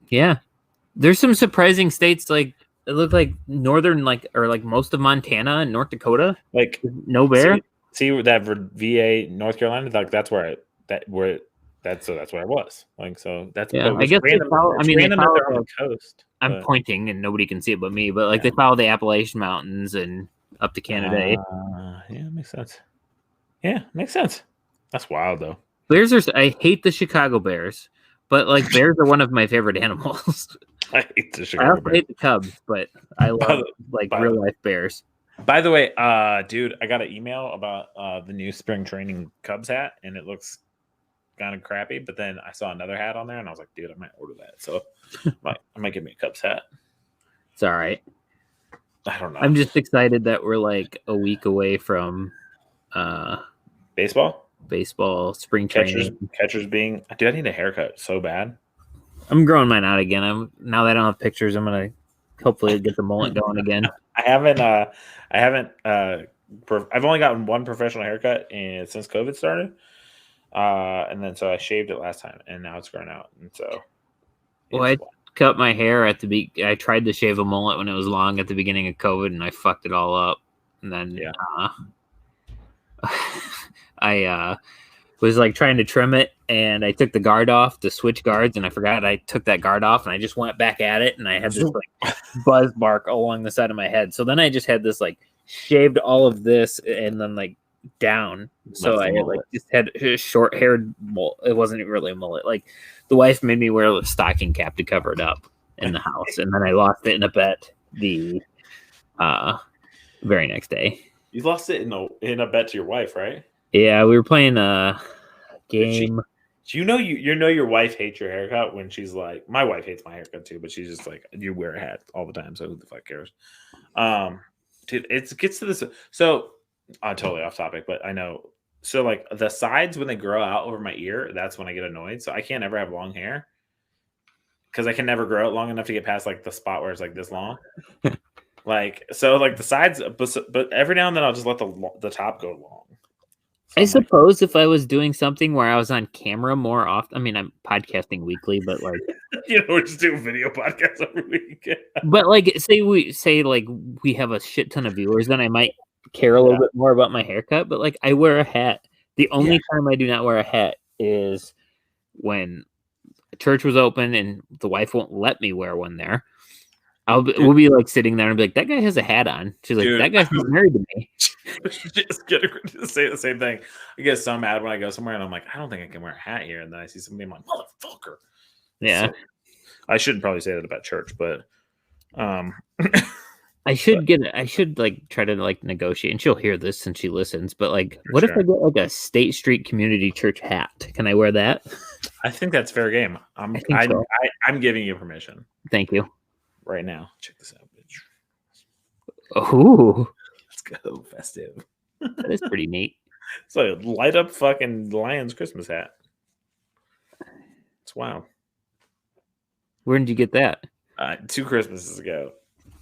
Yeah, there's some surprising states like it looked like northern or most of Montana and North Dakota. Like no bear. See that VA, North Carolina. Like that's where I was. Like so that's I guess random, they follow, random that they're on the coast. I'm pointing and nobody can see it but me. But like they follow the Appalachian Mountains and up to Canada. Yeah, makes sense. Yeah, makes sense. That's wild though. Bears are. I hate the Chicago Bears, but like bears are one of my favorite animals. I hate the Chicago Bears. I hate the Cubs, but I love real life bears. By the way, dude, I got an email about the new spring training Cubs hat, and it looks kind of crappy. But then I saw another hat on there, and I was like, dude, I might order that. So I might get me a Cubs hat. It's all right. I don't know. I'm just excited that we're like a week away from baseball, spring training. Catchers being, dude, I need a haircut so bad. I'm growing mine out again. Now that I don't have pictures, I'm gonna hopefully get the mullet going again. I've only gotten one professional haircut since COVID started, and then so I shaved it last time, and now it's growing out, and so. Well, I cut my hair I tried to shave a mullet when it was long at the beginning of COVID, and I fucked it all up. And then I was like trying to trim it, and I took the guard off to switch guards, and I forgot I took that guard off, and I just went back at it, and I had this like buzz mark along the side of my head. So then I just had this like shaved all of this and then like down. So I had, like just had a short haired mullet. It wasn't really a mullet. Like the wife made me wear a stocking cap to cover it up in the house, and then I lost it in a bet the very next day. You lost it in a bet to your wife, right? Yeah, we were playing a game. Do you know your wife hates your haircut when she's like, my wife hates my haircut too, but she's just like, you wear a hat all the time, so who the fuck cares? Dude, it gets to this. So I'm totally off topic, but I know. So like the sides when they grow out over my ear, that's when I get annoyed. So I can't ever have long hair because I can never grow it long enough to get past like the spot where it's like this long. Like so, like the sides, but every now and then I'll just let the top go long. So I suppose if I was doing something where I was on camera more often, I mean, I'm podcasting weekly, but like, we're just doing video podcasts every week. But like, say we have a shit ton of viewers, then I might care a little bit more about my haircut. But like, I wear a hat. The only time I do not wear a hat is when church was open and the wife won't let me wear one there. We'll be like sitting there and be like, that guy has a hat on. She's like, that guy's married to me. Just get to say the same thing. I get so mad when I go somewhere and I'm like, I don't think I can wear a hat here. And then I see somebody, I'm like, motherfucker. Yeah. So, I shouldn't probably say that about church, but I should like try to like negotiate, and she'll hear this since she listens. But like, what if I get like a State Street Community Church hat? Can I wear that? I think that's fair game. I'm giving you permission. Thank you. Right now, check this out, bitch. Oh, let's go festive. That is pretty neat. It's like a light up fucking Lions Christmas hat. It's wild. Where did you get that? 2 Christmases ago.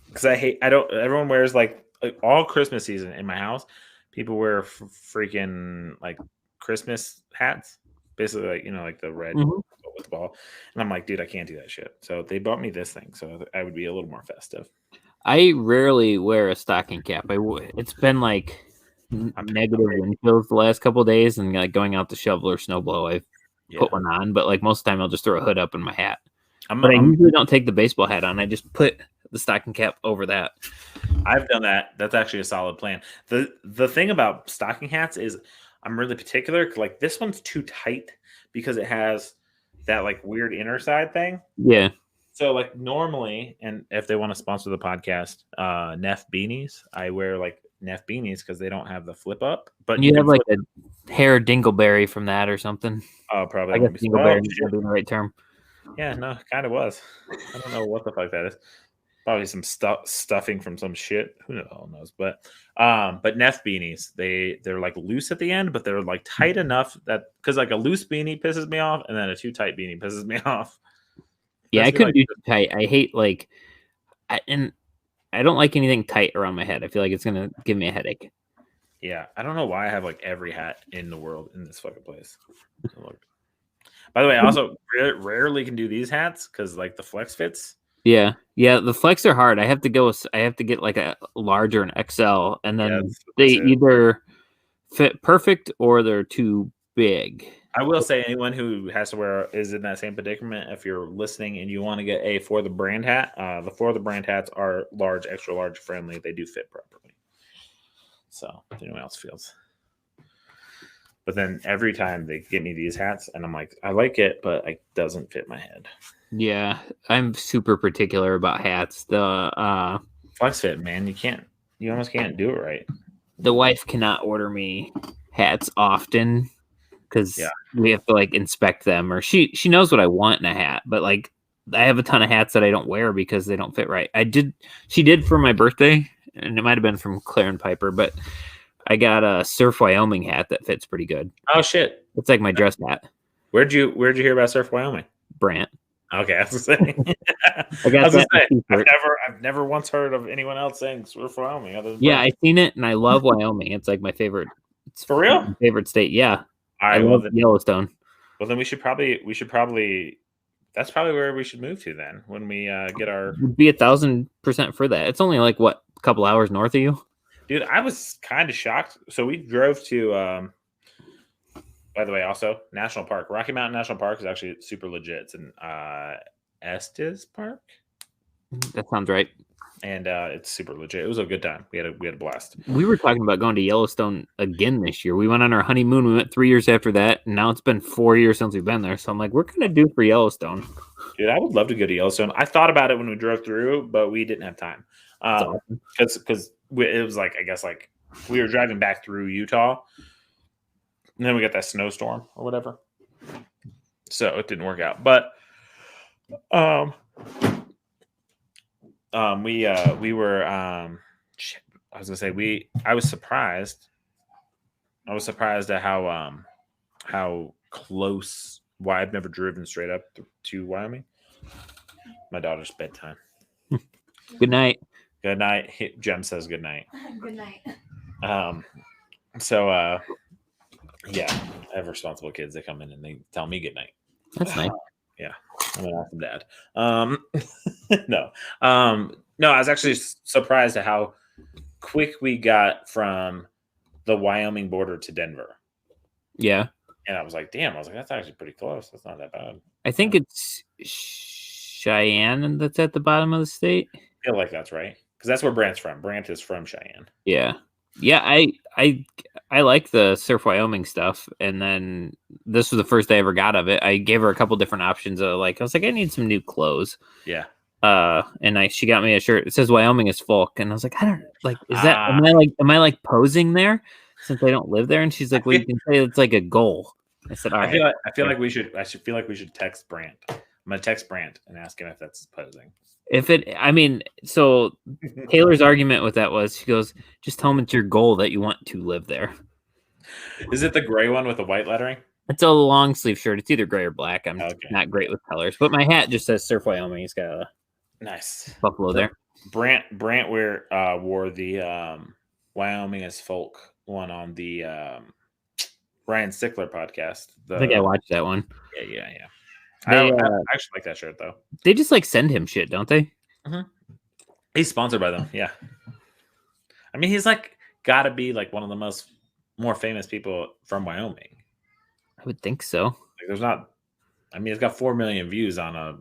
Because everyone wears like all Christmas season in my house. People wear freaking like Christmas hats, basically like like the red with the ball. And I'm like, dude, I can't do that shit. So they bought me this thing, so I would be a little more festive. I rarely wear a stocking cap. It's been like negative wind chills the last couple of days, and like going out to shovel or snow blow, I've put one on. But like most of the time, I'll just throw a hood up in my hat. But I usually don't take the baseball hat on. I just put the stocking cap over that. I've done that. That's actually a solid plan. The thing about stocking hats is I'm really particular. Like this one's too tight because it has that like weird inner side thing. Yeah. So like normally, and if they want to sponsor the podcast, Neff beanies, I wear like Neff beanies because they don't have the flip up. But you have like a hair dingleberry from that or something. Oh, probably. I guess dingleberry is the right term. Yeah, no, it kind of was. I don't know what the fuck that is. Probably some stuffing from some shit. Who the hell knows? But Neff beanies, they're like loose at the end, but they're like tight enough that because like a loose beanie pisses me off, and then a too tight beanie pisses me off. Yeah, I Especially, couldn't like, do too tight. I hate and I don't like anything tight around my head. I feel like it's gonna give me a headache. yeah, I don't know why I have like every hat in the world in this fucking place. By the way, I also rarely can do these hats because like the flex fits. Yeah, the flex are hard. I have to get like a large or an XL, and then they either fit perfect or they're too big. I will say anyone who has to wear is in that same predicament. If you're listening and you want to get a For the Brand hat, the For the Brand hats are large, extra large friendly. They do fit properly. So if anyone else feels. But then every time they get me these hats, and I'm like, I like it, but it doesn't fit my head. Yeah, I'm super particular about hats. The flex fit, man, you almost can't do it right. The wife cannot order me hats often because we have to like inspect them, or she knows what I want in a hat, but like I have a ton of hats that I don't wear because they don't fit right. She did for my birthday, and it might have been from Claire and Piper, but I got a Surf Wyoming hat that fits pretty good. Oh shit! It's like my dress hat. Where'd you hear about Surf Wyoming? Brant. Okay, I was gonna say. I've never once heard of anyone else saying Surf Wyoming other than I've seen it, and I love Wyoming. It's like my favorite. It's for real. My favorite state. Yeah. All right. I love Yellowstone. Well, then we should probably. That's probably where we should move to then when we get our. Would be 1,000% for that. It's only like what, a couple hours north of you. Dude, I was kind of shocked. So we drove to. By the way, also National Park, Rocky Mountain National Park is actually super legit. It's in Estes Park. That sounds right. And it's super legit. It was a good time. We had a blast. We were talking about going to Yellowstone again this year. We went on our honeymoon. We went 3 years after that, and now it's been 4 years since we've been there. So I'm like, we're gonna do for Yellowstone. Dude, I would love to go to Yellowstone. I thought about it when we drove through, but we didn't have time. Because it was like, I guess like we were driving back through Utah, and then we got that snowstorm or whatever. So it didn't work out. But we were I was gonna say I was surprised at how close. Why I've never driven straight up to Wyoming. My daughter's bedtime. Good night. Good night. Jem says good night. Good night. So I have responsible kids that come in and they tell me good night. That's nice. Yeah, I'm an awesome dad. No, I was actually surprised at how quick we got from the Wyoming border to Denver. Yeah, and I was like, damn. I was like, that's actually pretty close. That's not that bad. I think it's Cheyenne that's at the bottom of the state. I feel like that's right because that's where Brant's from. Brant is from Cheyenne. Yeah. I like the Surf Wyoming stuff, and then this was the first I ever got of it. I gave her a couple different options. I was like, I need some new clothes. Yeah. And she got me a shirt. It says Wyoming is folk, and I was like, I don't like. Is that am I like posing there since I don't live there? And she's like, well, you can say it's like a goal. I said, all right. I feel like we should text Brant. I'm gonna text Brant and ask him if that's posing. So Taylor's argument with that was, she goes, just tell him it's your goal that you want to live there. Is it the gray one with the white lettering? It's a long sleeve shirt. It's either gray or black. I'm not great with colors, but my hat just says Surf Wyoming. He's got a nice buffalo there. Brant wore the Wyoming as folk one on the Ryan Stickler podcast. I think I watched that one. Yeah. I actually like that shirt though. They just like send him shit, don't they? Mm-hmm. He's sponsored by them. Yeah. I mean, he's like got to be like one of the more famous people from Wyoming. I would think so. Like, there's not. I mean, it's got 4 million views on a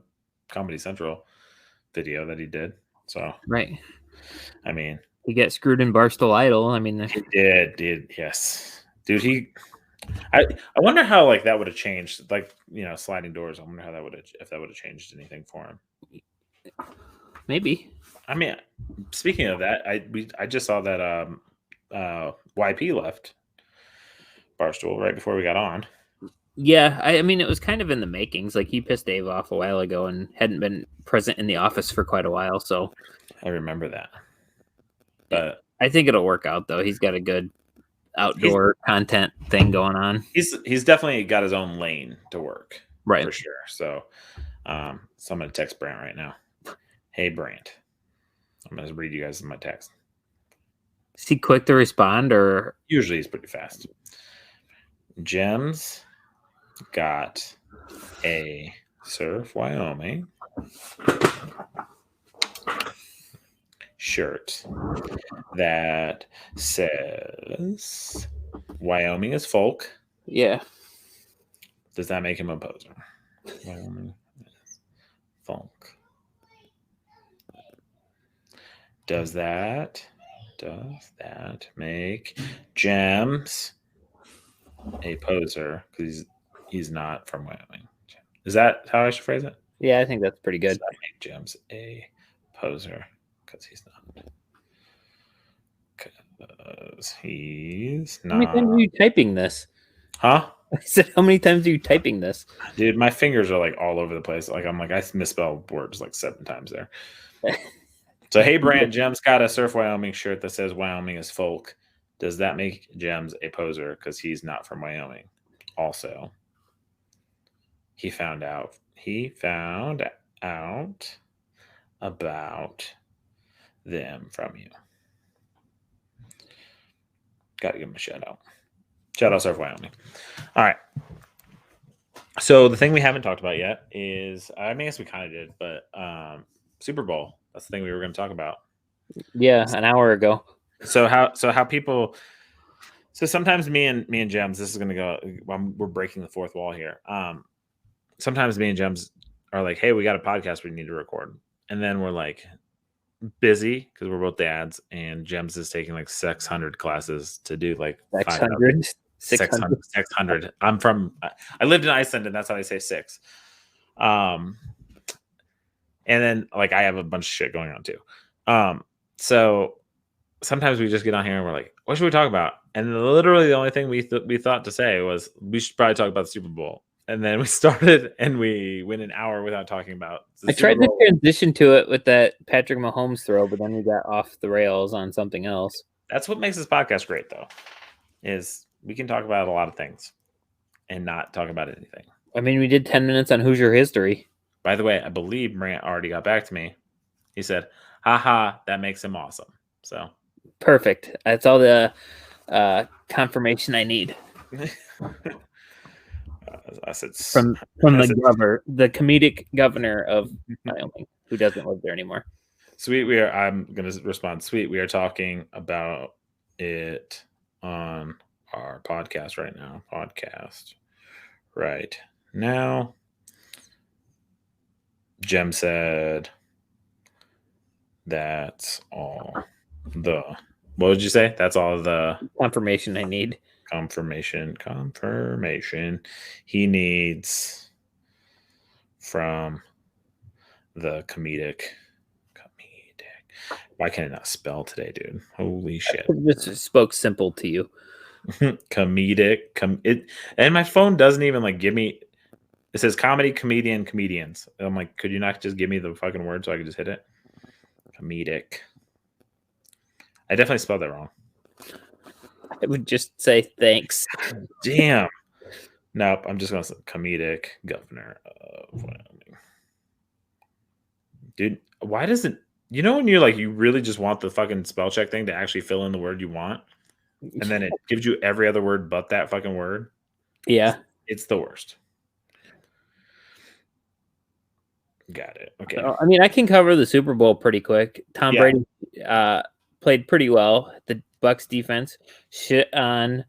Comedy Central video that he did. So right. I mean, he got screwed in Barstool Idol. I mean, he did. Yes, dude. I wonder how like that would have changed, like, sliding doors. I wonder how if that would have changed anything for him. Maybe. I mean, speaking of that, I just saw that YP left Barstool right before we got on. Yeah, I mean, it was kind of in the makings. Like, he pissed Dave off a while ago and hadn't been present in the office for quite a while. So I remember that. But I think it'll work out though. He's got a good outdoor content thing going on. He's definitely got his own lane to work, right? For sure. So, so I'm gonna text Brant right now. Hey Brant, I'm gonna read you guys my text. Is he quick to respond, or usually he's pretty fast? Jems got a Surf Wyoming shirt that says Wyoming is folk. Yeah. Does that make him a poser? Wyoming is folk. Does that make Jems a poser? Because he's not from Wyoming. Is that how I should phrase it? Yeah, I think that's pretty good. Does that make Jems a poser? Because he's not. Because he's not. How many times are you typing this? Huh? I said, how many times are you typing this? Dude, my fingers are like all over the place. Like I'm like, I misspelled words like 7 times there. So, hey, Brant, Jems got a Surf Wyoming shirt that says Wyoming is folk. Does that make Jems a poser because he's not from Wyoming? Also, he found out about them from you. Got to give him a shout out. Shout out Surf Wyoming. All right. So the thing we haven't talked about yet is, I guess we kind of did, but Super Bowl. That's the thing we were going to talk about. Yeah, an hour ago. So how people. So sometimes me and Jems, this is going to go. We're breaking the fourth wall here. Sometimes me and Jems are like, "Hey, we got a podcast we need to record," and then we're like busy because we're both dads, and Jems is taking like 600 classes to do like 600. 600. I lived in Iceland, and that's how they say 6. And then like I have a bunch of shit going on too. So sometimes we just get on here and we're like, what should we talk about? And literally the only thing we thought to say was we should probably talk about the Super Bowl. And then we started and we went an hour without talking about I tried to transition to it with that Patrick Mahomes throw, but then we got off the rails on something else. That's what makes this podcast great though, is we can talk about a lot of things and not talk about anything. I mean, we did 10 minutes on Hoosier history. By the way, I believe Brant already got back to me. He said, haha, that makes him awesome. So perfect. That's all the confirmation I need. I said from the comedic governor of Wyoming, who doesn't live there anymore. Sweet, I'm going to respond. Sweet, we are talking about it on our podcast right now. Jem said, "That's all the." What would you say? That's all the confirmation I need. Confirmation. He needs from the comedic. Why can I not spell today, dude? Holy shit! I just spoke simple to you. Comedic. And my phone doesn't even like give me. It says comedy, comedian, comedians. I'm like, could you not just give me the fucking word so I could just hit it? Comedic. I definitely spelled that wrong. I would just say thanks. Damn. Nope. I'm just going to say comedic governor of Wyoming. Dude, why does it... You know when you're like, you really just want the fucking spell check thing to actually fill in the word you want? And then it gives you every other word but that fucking word? Yeah. It's the worst. Got it. Okay. I mean, I can cover the Super Bowl pretty quick. Tom Brady played pretty well. The Bucs defense shit on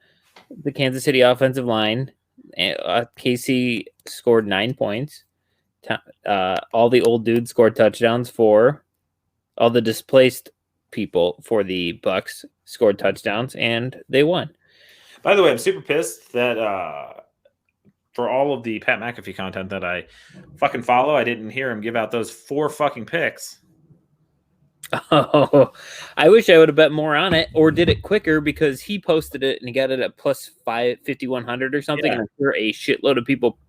the Kansas City offensive line. KC scored 9 points. All the old dudes scored touchdowns for. All the displaced people for the Bucs scored touchdowns, and they won. By the way, I'm super pissed that for all of the Pat McAfee content that I fucking follow, I didn't hear him give out those 4 fucking picks. Oh, I wish I would have bet more on it or did it quicker because he posted it and he got it at plus 5,100 or something. Yeah. And I'm sure a shitload of people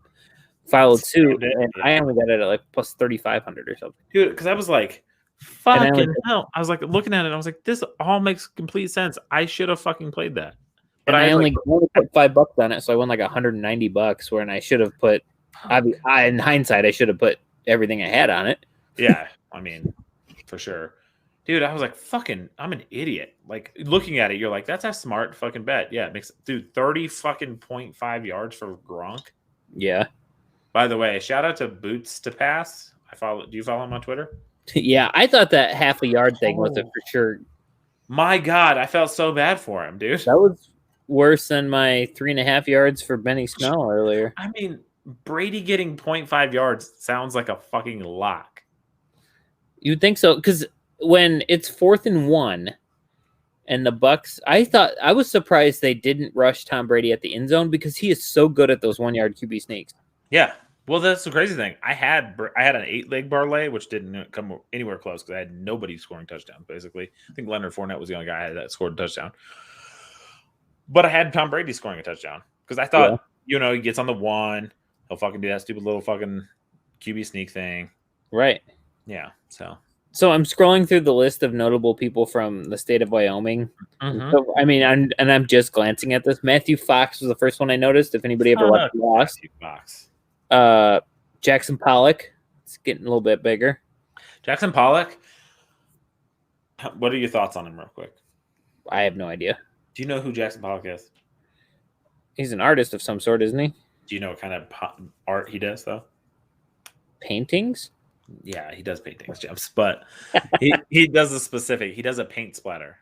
followed suit. And I only got it at like plus 3,500 or something. Dude, because I was like, Fucking hell. I was like looking at it. I was like, this all makes complete sense. I should have fucking played that. But I only put $5 on it, so I won like $190. When I should have put, in hindsight, I should have put everything I had on it. Yeah, I mean, for sure, dude. I was like, fucking, I'm an idiot. Like looking at it, you're like, that's a smart fucking bet. Yeah, it makes, dude, 30 fucking 0.5 yards for Gronk. Yeah. By the way, shout out to Boots to Pass. Do you follow him on Twitter? Yeah, I thought that half a yard thing was it for sure. My God, I felt so bad for him, dude. That was worse than my 3.5 yards for Benny Snell earlier. I mean, Brady getting 0.5 yards sounds like a fucking lock. You'd think so, because when it's 4th and 1 and the Bucks, I was surprised they didn't rush Tom Brady at the end zone because he is so good at those 1-yard QB sneaks. Yeah. Well, that's the crazy thing. I had an 8-leg parlay, which didn't come anywhere close because I had nobody scoring touchdowns, basically. I think Leonard Fournette was the only guy that scored a touchdown. But I had Tom Brady scoring a touchdown because I thought, he gets on the 1. He'll fucking do that stupid little fucking QB sneak thing. Right. Yeah. So I'm scrolling through the list of notable people from the state of Wyoming. Mm-hmm. So, I mean, I'm just glancing at this. Matthew Fox was the first one I noticed. If anybody ever watched Lost. Matthew Fox. Jackson Pollock. It's getting a little bit bigger. Jackson Pollock. What are your thoughts on him, real quick? I have no idea. Do you know who Jackson Pollock is? He's an artist of some sort, isn't he? Do you know what kind of art he does, though? Paintings? Yeah, he does paintings, Jems. But he does he does a paint splatter.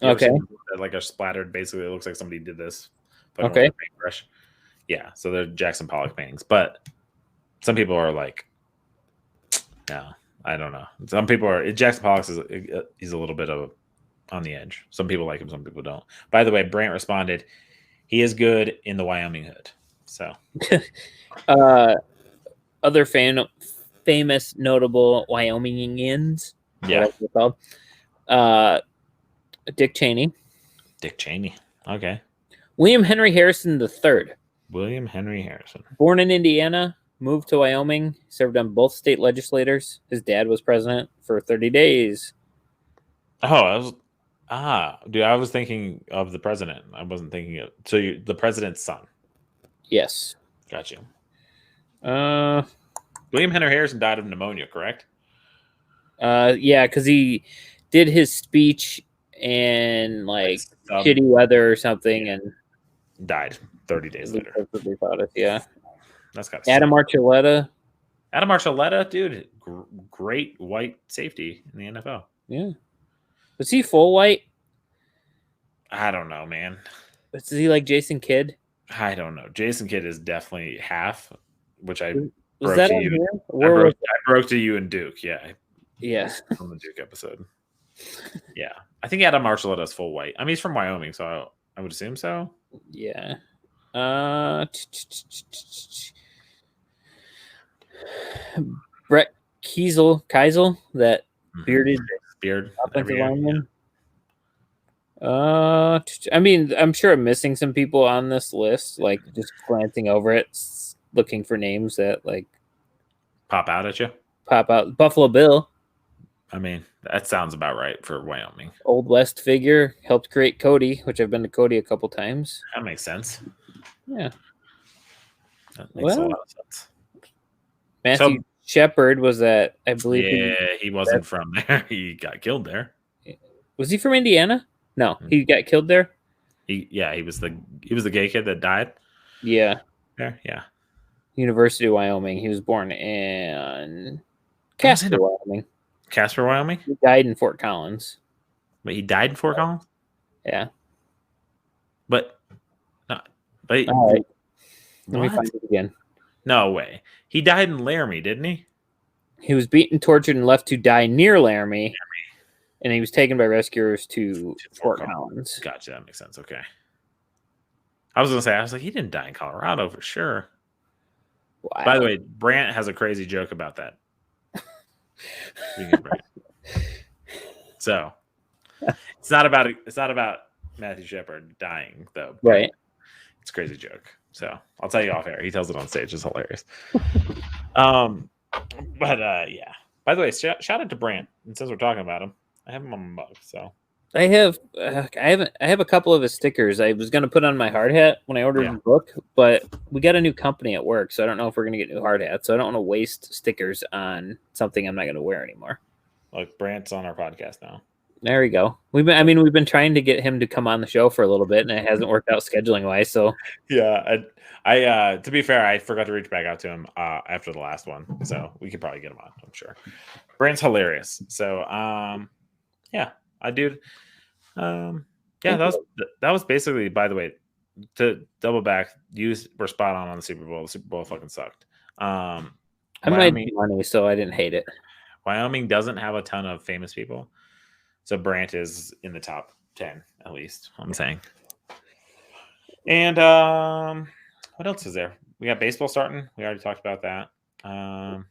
Okay. Like a splattered, basically, it looks like somebody did this. Okay. With a paintbrush. Yeah, so they're Jackson Pollock paintings. But some people are like, no, I don't know. Some people are, Jackson Pollock he's a little bit of on the edge. Some people like him, some people don't. By the way, Brant responded, he is good in the Wyoming hood. So, other famous, notable Wyomingians. Yeah. Called. Dick Cheney. Dick Cheney. Okay. William Henry Harrison III. William Henry Harrison. Born in Indiana, moved to Wyoming, served on both state legislators. His dad was president for 30 days. Oh, dude, I was thinking of the president. I wasn't thinking of the president's son. Yes. Got you. William Henry Harrison died of pneumonia, correct? Yeah, because he did his speech in shitty weather or something and died 30 days later. That's what they thought of, yeah. That's kind of Adam Archuleta. Adam Archuleta, dude, great white safety in the NFL. Yeah. Was he full white? I don't know, man. Is he like Jason Kidd? I don't know. Jason Kidd is definitely half, which I broke to you. I broke to you in Duke, yeah. Yeah. On the Duke episode. Yeah. I think Adam Archuleta is full white. I mean, he's from Wyoming, so I would assume so. Yeah. Brett Keisel, that bearded offensive lineman. I mean, I'm sure I'm missing some people on this list, like just glancing over it, looking for names that pop out at you. Buffalo Bill. I mean, that sounds about right for Wyoming. Old West figure, helped create Cody, which I've been to Cody a couple times. That makes sense. Yeah. That makes a lot of sense. Matthew Shepard was that, I believe. Yeah, he wasn't from there. He got killed there. Was he from Indiana? No, he got killed there. He was the gay kid that died. Yeah. There, yeah. University of Wyoming. He was born in Casper, Wyoming. Casper, Wyoming? He died in Fort Collins. But he died in Fort Collins? Yeah. But all right. Let me find it again. No way. He died in Laramie, didn't he? He was beaten, tortured, and left to die near Laramie. And he was taken by rescuers to Fort Collins. Gotcha. That makes sense. Okay. I was like, he didn't die in Colorado for sure. Wow. By the way, Brant has a crazy joke about that. So it's not about Matthew Shepard dying though. Right. It's a crazy joke. So I'll tell you off air. He tells it on stage. It's hilarious. But yeah. By the way, shout out to Brant. And since we're talking about him, I have him on my mug. So I have a couple of his stickers. I was gonna put on my hard hat when I ordered the book, but we got a new company at work, so I don't know if we're gonna get new hard hats. So I don't want to waste stickers on something I'm not gonna wear anymore. Look, Brant's on our podcast now. There we go. We've been trying to get him to come on the show for a little bit, and it hasn't worked out scheduling wise. So yeah, I to be fair, I forgot to reach back out to him after the last one, so we could probably get him on. I'm sure. Brant's hilarious. So yeah, I do. Yeah, that was basically. By the way, to double back, you were spot on the Super Bowl. The Super Bowl fucking sucked. I made money, so I didn't hate it. Wyoming doesn't have a ton of famous people, so Brant is in the top 10 at least. I'm saying. And what else is there? We got baseball starting. We already talked about that. We're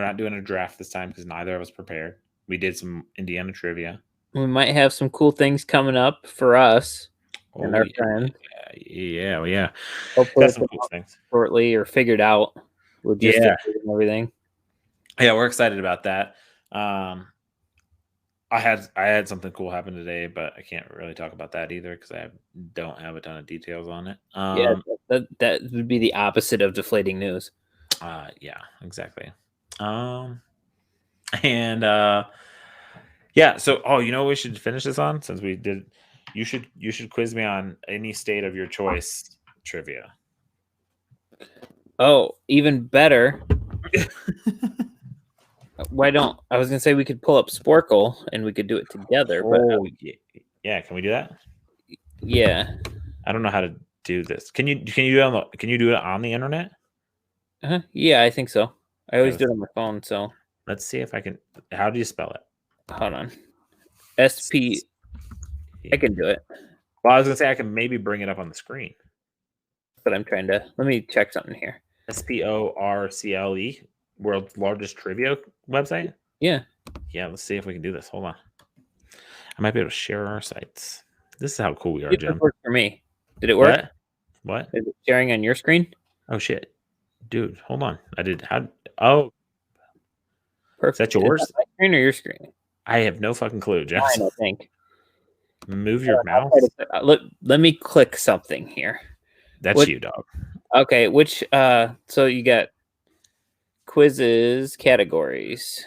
not doing a draft this time because neither of us prepared. We did some Indiana trivia. We might have some cool things coming up for us and our friends. Yeah. Hopefully, some cool things shortly or figured out logistics and everything. Yeah, we're excited about that. I had something cool happen today, but I can't really talk about that either because I don't have a ton of details on it. That would be the opposite of deflating news. Yeah, exactly. Yeah. So, we should finish this on since we did. You should quiz me on any state of your choice trivia. Oh, even better. Why don't I was gonna say we could pull up Sporkle and we could do it together. Oh, yeah. Can we do that? Yeah. I don't know how to do this. Can you do it on the internet? Yeah, I think so. I always do it on my phone. So let's see if I can. How do you spell it? Hold on. SP. I can do it. Well, I was gonna say I can maybe bring it up on the screen, but I'm trying to. Let me check something here. SPORCLE, world's largest trivia website. Yeah. Let's see if we can do this. Hold on. I might be able to share our sites. This is how cool we are, Jim. It worked for me. Did it work? What? Is it sharing on your screen? Oh shit, dude! Hold on. I did. Oh, perfect. Is that yours? Is that my screen or your screen? I have no fucking clue, Jeff. I don't think. Move your mouse. Let me click something here. That's you, dog. Okay, which so you got quizzes, categories,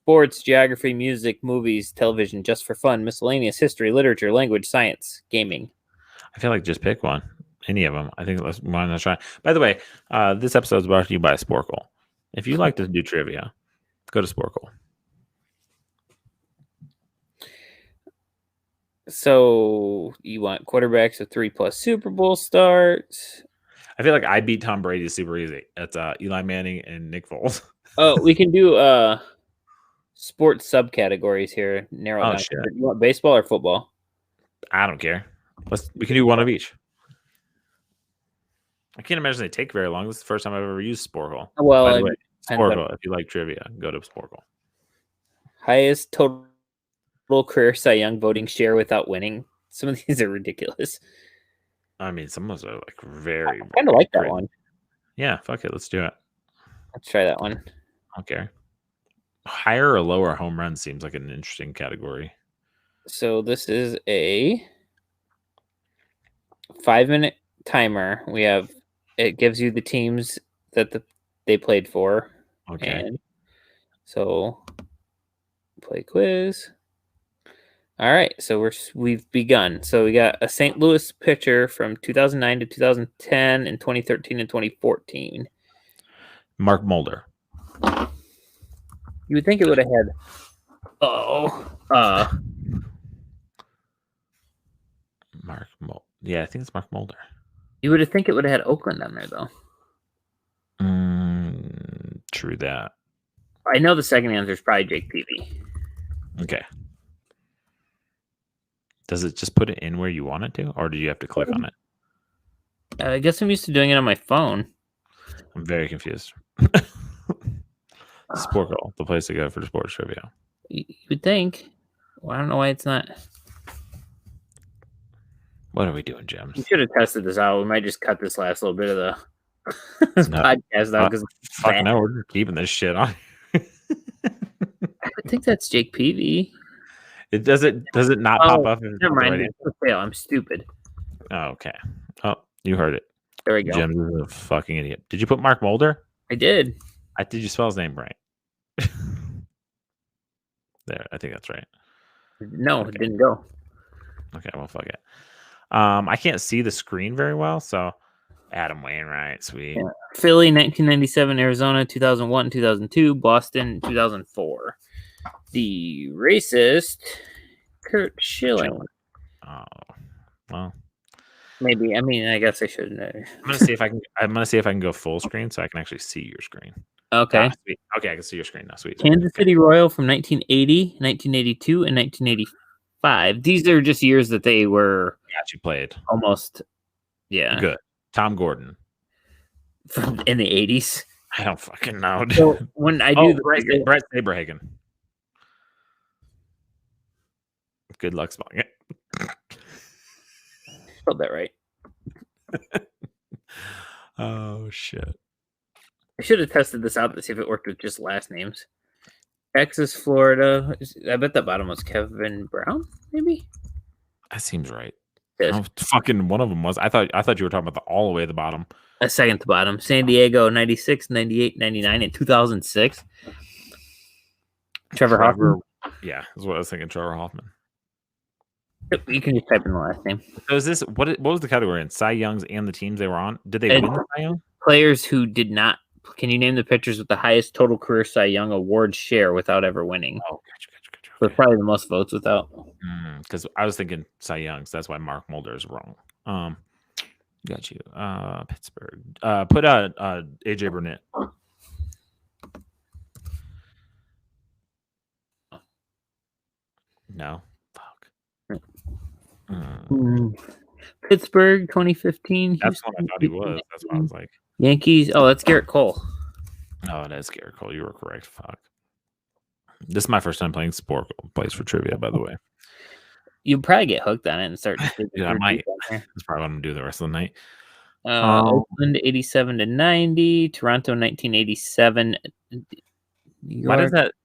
sports, geography, music, movies, television, just for fun, miscellaneous, history, literature, language, science, gaming. I feel like just pick one. Any of them. I think let's try. By the way, this episode is brought to you by Sporkle. If you like to do trivia, go to Sporkle. So you want quarterbacks with 3+ Super Bowl starts? I feel like I beat Tom Brady super easy. That's Eli Manning and Nick Foles. Oh, we can do sports subcategories here. Narrow down. Shit. You want baseball or football? I don't care. We can do one of each. I can't imagine they take very long. This is the first time I've ever used Sporkle. Well, by the way, Sporkle. If you like trivia, go to Sporkle. Highest total career Cy Young voting share without winning. Some of these are ridiculous. I mean, some of those are like very. I kind of like that one. Yeah, fuck it. Let's do it. Let's try that one. Okay. Higher or lower home run seems like an interesting category. So this is a 5-minute timer. It gives you the teams that they played for. Okay. And so play quiz. All right, so we've begun. So we got a St. Louis pitcher from 2009 to 2010 and 2013 and 2014. Mark Mulder. You would think it would have had. Mark Mulder. Yeah, I think it's Mark Mulder. You would think it would have had Oakland on there, though. True that. I know the second answer is probably Jake Peavy. Okay. Does it just put it in where you want it to, or do you have to click on it? I guess I'm used to doing it on my phone. I'm very confused. Sporkle, the place to go for the sports trivia. You would think. Well, I don't know why it's not. What are we doing, Jems? We should have tested this out. We might just cut this last little bit of the podcast out because fuck no, we're keeping this shit on. think that's Jake Peavy. It does it not pop up? If Never it's the mind. right It's fail. I'm stupid. Oh, okay. Oh, you heard it. There we go. Jems is a fucking idiot. Did you put Mark Mulder? I did. Did you spell his name right? There, I think that's right. No, Okay. it didn't go. Okay, well, fuck it. I can't see the screen very well, so Adam Wainwright, sweet. Yeah. Philly, 1997, Arizona, 2001, 2002, Boston, 2004. The racist, Kurt Schilling. Oh, well. Maybe. I mean, I guess I should know. I'm gonna see if I can go full screen so I can actually see your screen. Okay. Sweet. Okay, I can see your screen now. Sweet. Kansas City Royal from 1980, 1982, and 1985. These are just years that they were actually played. Almost, yeah. Good. Tom Gordon. From in the 80s. I don't fucking know. So when I do Brett Saberhagen. Good luck spelling it. Spelled that right. Oh shit. I should have tested this out to see if it worked with just last names. Texas, Florida. I bet the bottom was Kevin Brown, maybe? That seems right. Oh, fucking one of them was. I thought you were talking about all the way at the bottom. A second to bottom. San Diego, 96, 98, 99, and 2006. Trevor Hoffman. Yeah, that's what I was thinking. Trevor Hoffman. You can just type in the last name. So is this what was the category in Cy Youngs and the teams they were on? Did they win the Cy Young? Players who did not. Can you name the pitchers with the highest total career Cy Young award share without ever winning? Oh, gotcha. Okay. So probably the most votes without. Because I was thinking Cy Youngs. That's why Mark Mulder is wrong. Got you. Pittsburgh. Put AJ Burnett. No. Fuck. Pittsburgh 2015. That's what I thought he was. That's why I was like. Yankees. Oh, that's Garrett Cole. Oh, it is Garrett Cole. You were correct. Fuck. This is my first time playing Sport Plays for Trivia, by the way. You'll probably get hooked on it and start. Yeah, I might. That's probably what I'm gonna do the rest of the night. Oakland 87 to 90. Toronto 1987.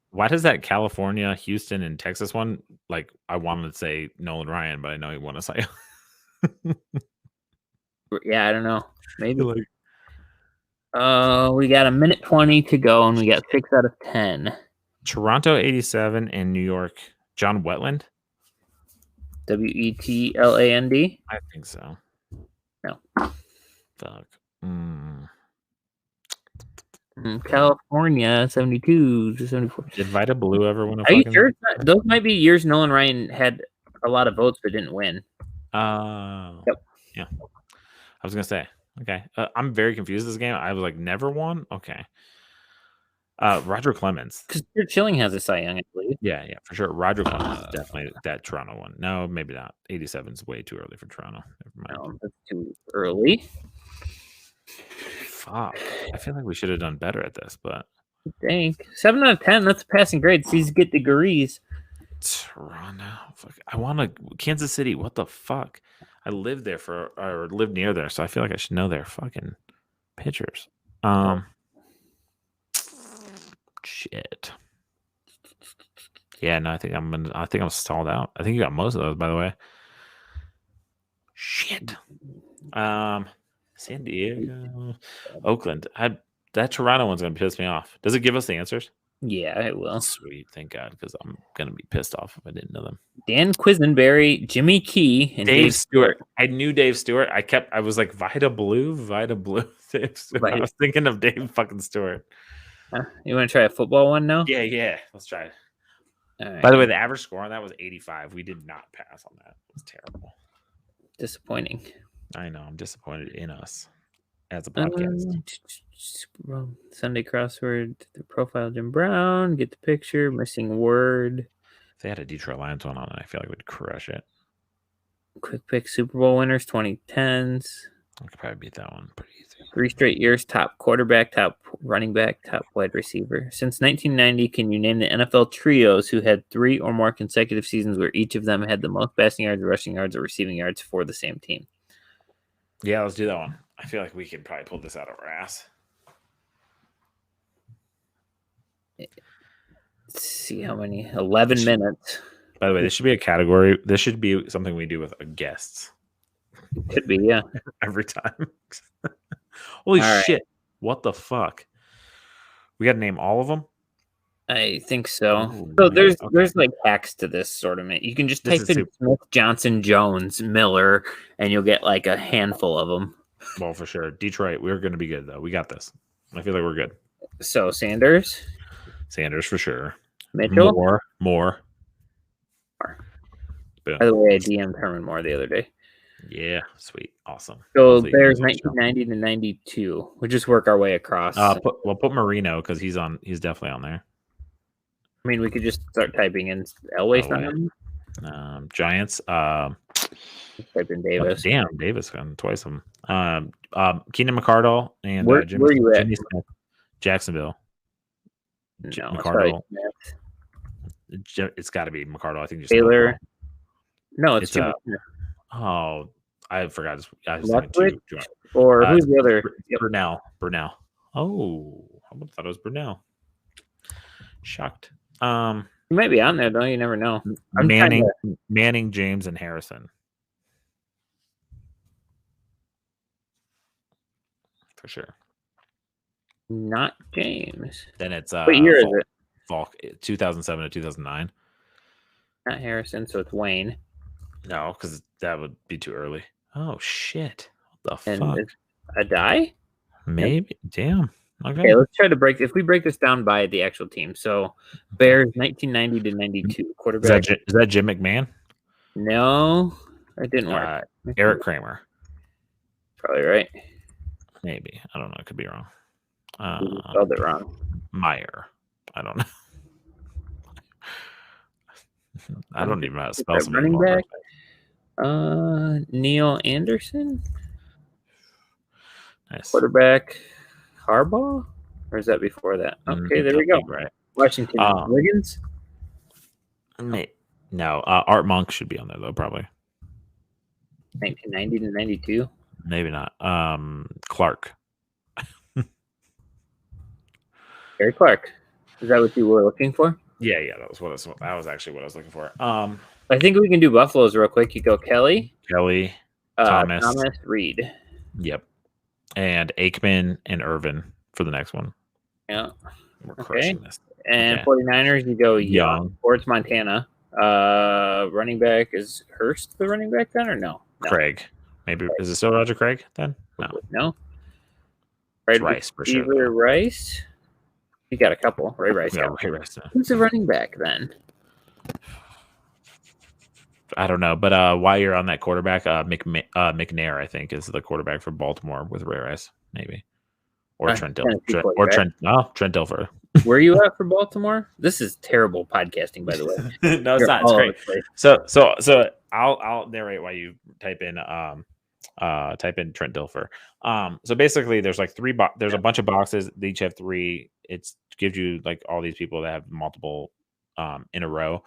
Why does that California, Houston, and Texas one? Like, I wanted to say Nolan Ryan, but I know he won a Cy Young. Yeah, I don't know. Maybe. We got a minute 20 to go, and we got 6 out of 10. Toronto 87 and New York. John Wetland. Wetland. I think so. No. Fuck. California 72 to 74. Did Vita Blue ever win a Are you sure? Those might be years Nolan Ryan had a lot of votes but didn't win. Yep. Yeah. I was gonna say. Okay. I'm very confused this game. I was like, never won? Okay. Roger Clemens. Because Schilling has a Cy Young, I believe. Yeah, for sure. Roger Clemens is definitely that Toronto one. No, maybe not. 87 is way too early for Toronto. Never mind. No, that's too early. Fuck. I feel like we should have done better at this, but I think 7 out of 10. That's a passing grade. These get degrees. Toronto. Fuck. I want to Kansas City. What the fuck? I lived there or lived near there, so I feel like I should know their fucking pitchers. Shit. Yeah, no, I think I'm stalled out. I think you got most of those, by the way. Shit. San Diego, Oakland. That Toronto one's gonna piss me off. Does it give us the answers? Yeah, it will. Sweet, thank God, because I'm gonna be pissed off if I didn't know them. Dan Quisenberry, Jimmy Key, and Dave Stewart. I knew Dave Stewart. I was like Vita Blue. Dave Stewart. I was thinking of Dave fucking Stewart. You want to try a football one now? Yeah. Let's try it. Right. By the way, the average score on that was 85. We did not pass on that. It was terrible. Disappointing. I know. I'm disappointed in us as a podcast. Sunday crossword. The profile Jim Brown. Get the picture. Missing word. If they had a Detroit Lions one on it, I feel like we'd crush it. Quick pick Super Bowl winners 2010s. I could probably beat that one pretty easy. 3 straight years, top quarterback, top running back, top wide receiver. Since 1990, can you name the NFL trios who had 3 or more consecutive seasons where each of them had the most passing yards, rushing yards, or receiving yards for the same team? Yeah, let's do that one. I feel like we could probably pull this out of our ass. Let's see how many. 11 minutes. By the way, this should be a category. This should be something we do with guests. Could be, yeah. Every time. Holy shit. What the fuck? We got to name all of them? I think so. Oh, so there's like hacks to this sort of. You can just type in Smith, Johnson, Jones, Miller, and you'll get like a handful of them. Well, for sure. Detroit, we're going to be good, though. We got this. I feel like we're good. So Sanders for sure. Mitchell? Moore. Boom. By the way, I DM'd Herman Moore the other day. Yeah, sweet. Awesome. So there's 1990 to 92. We'll just work our way across. We'll put Marino because he's definitely on there. I mean, we could just start typing in Elway's on him. Giants. Type in Davis. Damn, Davis got twice of them. Keenan McCardle and where are you at? Jimmy Smith, Jacksonville. No, McCardle. It's got to be McCardle. I think just Taylor. No, it's Jimmy Smith. Oh, I forgot. Or who's the other? Brunell. Oh, I thought it was Brunell. Shocked. He might be on there though. You never know. Manning, James, and Harrison. For sure. Not James. Then it's what year is it? Falk, 2007 to 2009. Not Harrison, so it's Wayne. No, because that would be too early. Oh shit! What the and fuck? A die? Maybe. Yep. Damn. Okay, let's try to break. If we break this down by the actual team, so Bears 1990 to 92 quarterback. Is that Jim McMahon? No, that didn't work. Eric Kramer. Probably right. Maybe. I don't know. I could be wrong. Spelled it wrong. Meyer. I don't know. I don't even know how to spell some running back. Neil Anderson. Nice. Quarterback. Harbaugh? Or is that before that? Okay, there we go. Right. Washington Wiggins? No, Art Monk should be on there, though, probably. 1990 to 92? Maybe not. Clark. Gary Clark. Is that what you were looking for? Yeah, that was actually what I was looking for. I think we can do Buffaloes real quick. You go Kelly, Thomas, Reed. Yep. And Aikman and Irvin for the next one. Yeah. We're crushing this. And 49ers, you go Young. Sports Montana. Running back, is Hurst the running back then or no? Craig. Maybe. Is it still Roger Craig then? No. Rice for sure. Rice. You got a couple. Ray Rice. Yeah, Ray Rice. Who's the running back then? I don't know, but while you're on that quarterback, McNair, I think, is the quarterback for Baltimore with Ray Rice, maybe, or Trent Dilfer. Trent Dilfer. Where are you at for Baltimore? This is terrible podcasting, by the way. No, it's not. It's great. So I'll narrate while you type in Trent Dilfer. So basically, there's like there's a bunch of boxes. They each have three. It gives you like all these people that have multiple in a row.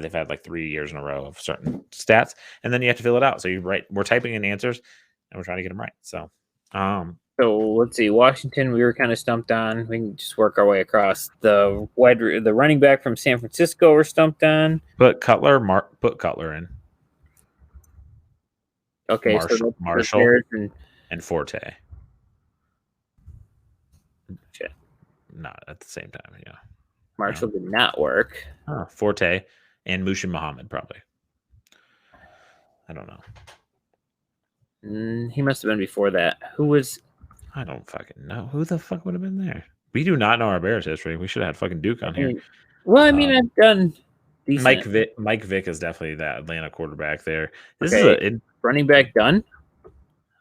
They've had like 3 years in a row of certain stats, and then you have to fill it out. So we're typing in answers, and we're trying to get them right. So let's see. Washington, we were kind of stumped on. We can just work our way across. The running back from San Francisco, we're stumped on. Put Cutler in. Okay, Marshall and Forte. Shit. Not at the same time, yeah. Marshall did not work. Forte and Mushin Muhammad, probably. I don't know. He must have been before that. Who was? I don't fucking know. Who the fuck would have been there? We do not know our Bears history. We should have had fucking Duke on here. Well, I mean, I've done decent. Mike Vick is definitely that Atlanta quarterback there. This is running back done?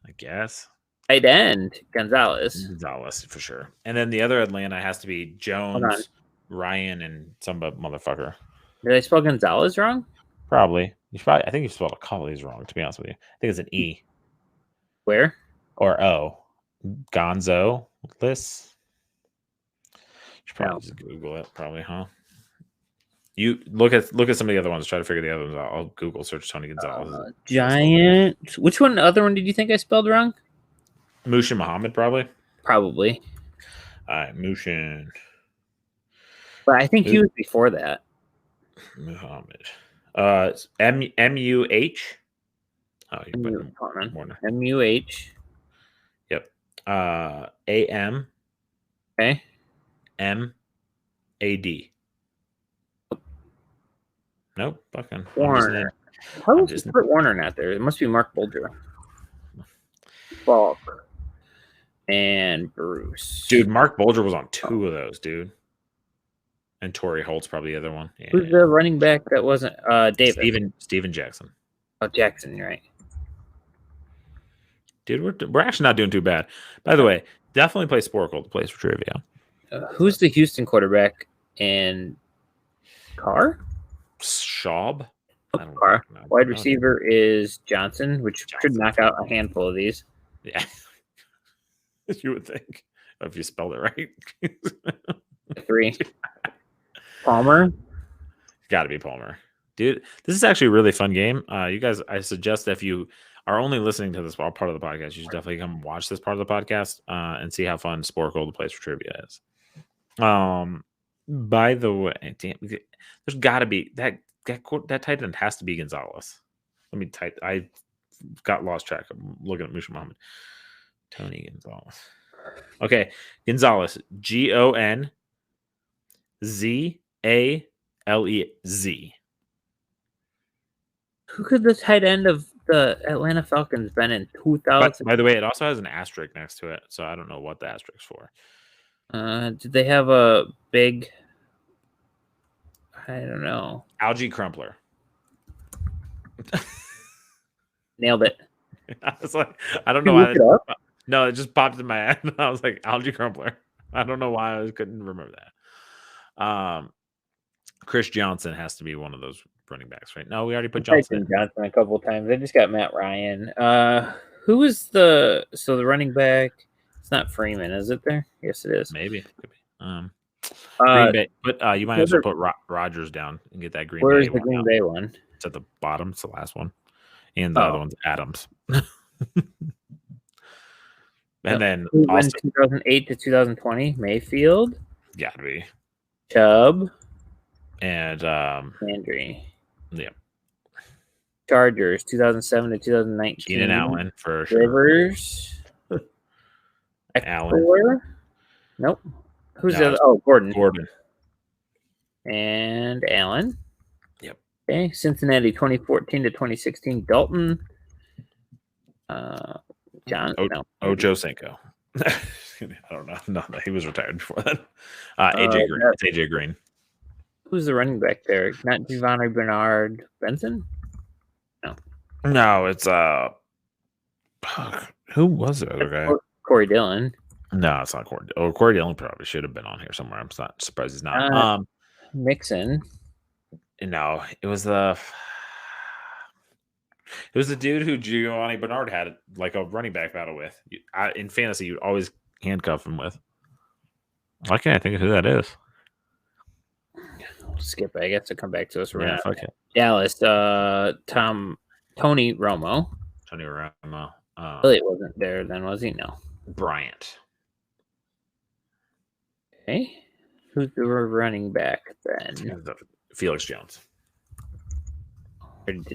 I guess. Tight end, Gonzalez for sure. And then the other Atlanta has to be Jones, Ryan, and some motherfucker. Did I spell Gonzalez wrong? Probably. I think you spelled a couple of these wrong, to be honest with you. I think it's an E. Where? Or O. Gonzo. This. You should probably just Google it, probably, huh? You look at some of the other ones. Try to figure the other ones out. I'll Google search Tony Gonzalez. Giant. Which other one did you think I spelled wrong? Mushin Muhammad, probably. Probably. All right, Mushin. But I think he was before that. Muhammad. It's M-U-H. Oh, you put Warner. M-U-H. Yep. A-M. Okay. M-A-D. Nope. Fucking Warner. How is Kurt Warner not there? It must be Mark Bulger. Falk. And Bruce. Dude, Mark Bulger was on 2 of those, dude. And Torrey Holt's probably the other one. Yeah. Who's the running back that wasn't David? Steven Jackson. Oh, Jackson, you're right. Dude, we're actually not doing too bad. By the way, definitely play Sporkle, the place for trivia. Who's the Houston quarterback in Carr? Schaub? Carr. Wide receiver is Johnson, which should knock out a handful of these. Yeah. You would think, if you spelled it right. 3. Palmer. Got to be Palmer. Dude, this is actually a really fun game. You guys, I suggest if you are only listening to this part of the podcast, you should definitely come watch this part of the podcast and see how fun Sporkle, the place for trivia, is. By the way, damn, there's got to be that tight end has to be Gonzalez. Let me type. I got lost track. I'm looking at Musha Muhammad. Tony Gonzalez. Okay, Gonzalez. Gonzalez. Who could the tight end of the Atlanta Falcons been in 2000? By the way, it also has an asterisk next to it, so I don't know what the asterisk's for. Did they have a big? I don't know. Algie Crumpler. Nailed it. I was like, I don't know why. No, it just popped in my head. I was like, Algie Crumpler. I don't know why I couldn't remember that. Chris Johnson has to be one of those running backs, right? No, we already put Johnson a couple of times. I just got Matt Ryan. Who is the running back? It's not Freeman, is it there? Yes, it is. Maybe. It could be. Green Bay, but you might as well put Rodgers down and get that Green Bay. Where's the Green Bay one? It's at the bottom. It's the last one, and the other one's Adams. And then also 2008 to 2020, Mayfield. Got to be Chubb and Landry. Yeah. Chargers 2007 to 2019. Keenan Allen for sure. Rivers. Allen. Nope. Who's the other? Oh, Gordon. And Allen. Yep. Okay. Cincinnati 2014 to 2016. Dalton. John. Ocho Cinco. I don't know. No, he was retired before that. AJ Green. It's AJ Green. Who's the running back there? Not Giovanni Bernard Benson? No, it's who was the other guy? Corey Dillon. No, it's not Corey. Oh, Corey Dillon probably should have been on here somewhere. I'm not surprised he's not. Mixon. No, it was the dude who Giovanni Bernard had like a running back battle with. In fantasy, you'd always handcuff him with. Why can't I think of who that is? Skip it. I guess to come back to us. Yeah, fuck it. Dallas. Tony Romo. Tony Romo. Really wasn't there then, was he? No. Bryant. Okay. Who's the running back then? Felix Jones.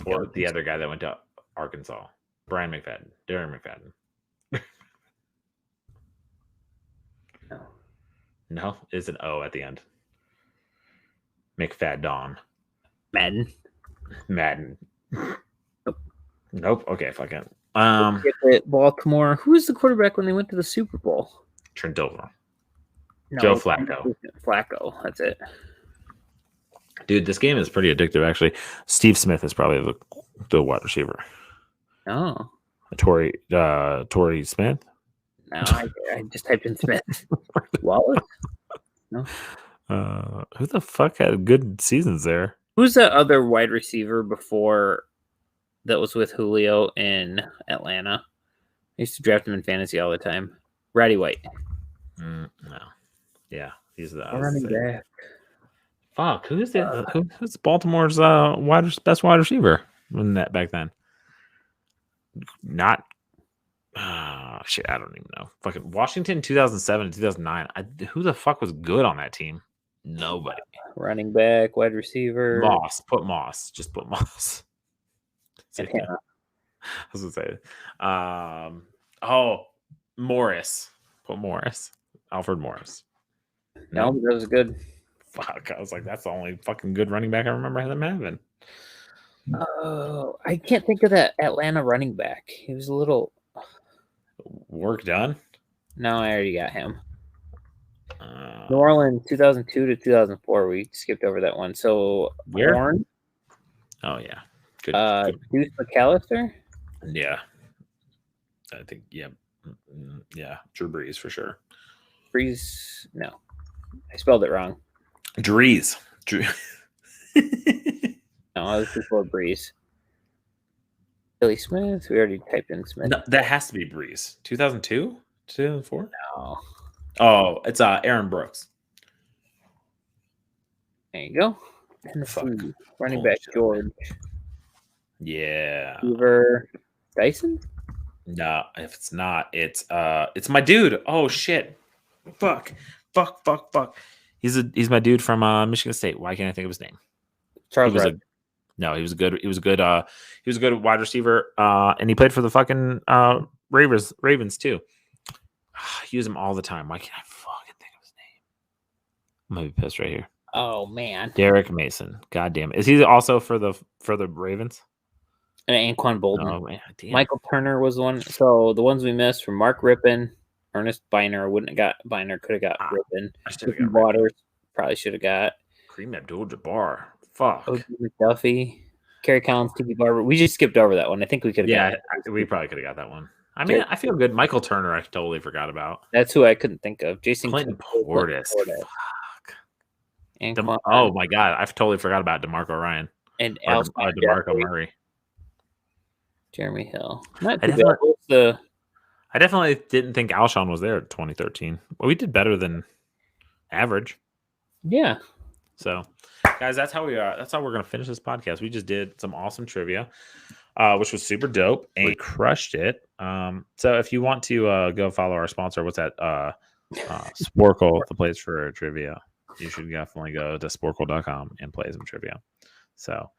Or the other guy that went to Arkansas. Brian McFadden. Darren McFadden. No, it's an O at the end. McFadden. Madden. Nope. Okay, fuck it. Baltimore. Who's the quarterback when they went to the Super Bowl? Trent Dilfer. No, Joe Flacco. Flacco. That's it. Dude, this game is pretty addictive, actually. Steve Smith is probably the wide receiver. Oh. Torrey Smith? No, I just typed in Smith. Wallace? No. Who the fuck had good seasons there? Who's the other wide receiver before that was with Julio in Atlanta? I used to draft him in fantasy all the time. Roddy White. No. Yeah, he's the running back. Fuck, who's Baltimore's best wide receiver in that back then? Not shit, I don't even know. Fucking Washington 2007 and 2009. Who the fuck was good on that team? Nobody. Running back, wide receiver. Moss. Put Moss. Just put Moss. And I was gonna say. Morris. Put Morris. Alfred Morris. No, that was good. Fuck. I was like, that's the only fucking good running back I remember them having. Oh, I can't think of that Atlanta running back. He was a little work done. No, I already got him. New Orleans, 2002 to 2004. We skipped over that one. So where? Horn. Oh yeah, good. Deuce McAllister. Yeah, I think yeah. Drew Brees for sure. Brees, no, I spelled it wrong. Drees. No, I was before Brees. Billy Smith. We already typed in Smith. No, that has to be Brees. 2002, 2004. No. Oh, it's Aaron Brooks. There you go. And running back George. Yeah. Hoover Dyson? No, if it's not, it's my dude. Oh shit. Fuck. He's my dude from Michigan State. Why can't I think of his name? Charles he was a good wide receiver. And he played for the fucking Ravens too. I use him all the time. Why can't I fucking think of his name? I'm gonna be pissed right here. Oh man. Derek Mason. God damn it. Is he also for the Ravens? And Anquan Bolden. Oh, man, Michael Turner was the one. So the ones we missed from Mark Rippon, Ernest Biner could have got Rippon. Waters probably should have got. Kareem Abdul-Jabbar. Fuck. OG McDuffie, Kerry Collins, Tiki Barber. We just skipped over that one. I think we could have got it. We probably could have got that one. I mean, I feel good. Michael Turner, I totally forgot about. That's who I couldn't think of. Jason Clinton Portis. Fuck. Oh my god, I totally forgot about DeMarco Ryan and DeMarco Murray. Jeremy Hill. I definitely didn't think Alshon was there in 2013. Well, we did better than average. Yeah. So, guys, that's how we're gonna finish this podcast. We just did some awesome trivia, which was super dope, and we crushed it. So if you want to go follow our sponsor, what's that? Sporkle, the place for trivia. You should definitely go to sporkle.com and play some trivia. So,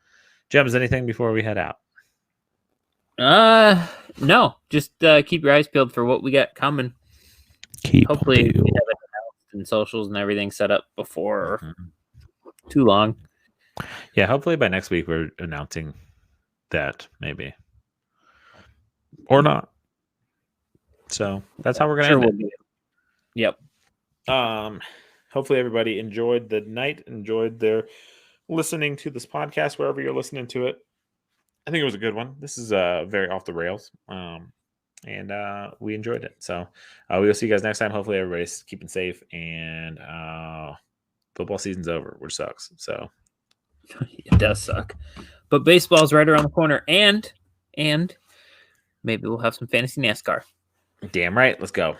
Jems, anything before we head out? No. Just keep your eyes peeled for what we got coming. Hopefully, we have it announced and socials and everything set up before too long. Yeah, hopefully by next week we're announcing that, maybe, or not. So that's how we're gonna end it. Yep. Hopefully everybody enjoyed the night, enjoyed their listening to this podcast wherever you're listening to it. I think it was a good one. This is very off the rails, and we enjoyed it. So we will see you guys next time. Hopefully everybody's keeping safe, and football season's over, which sucks. So it does suck, but baseball's right around the corner, and maybe we'll have some fantasy NASCAR. Damn right. Let's go.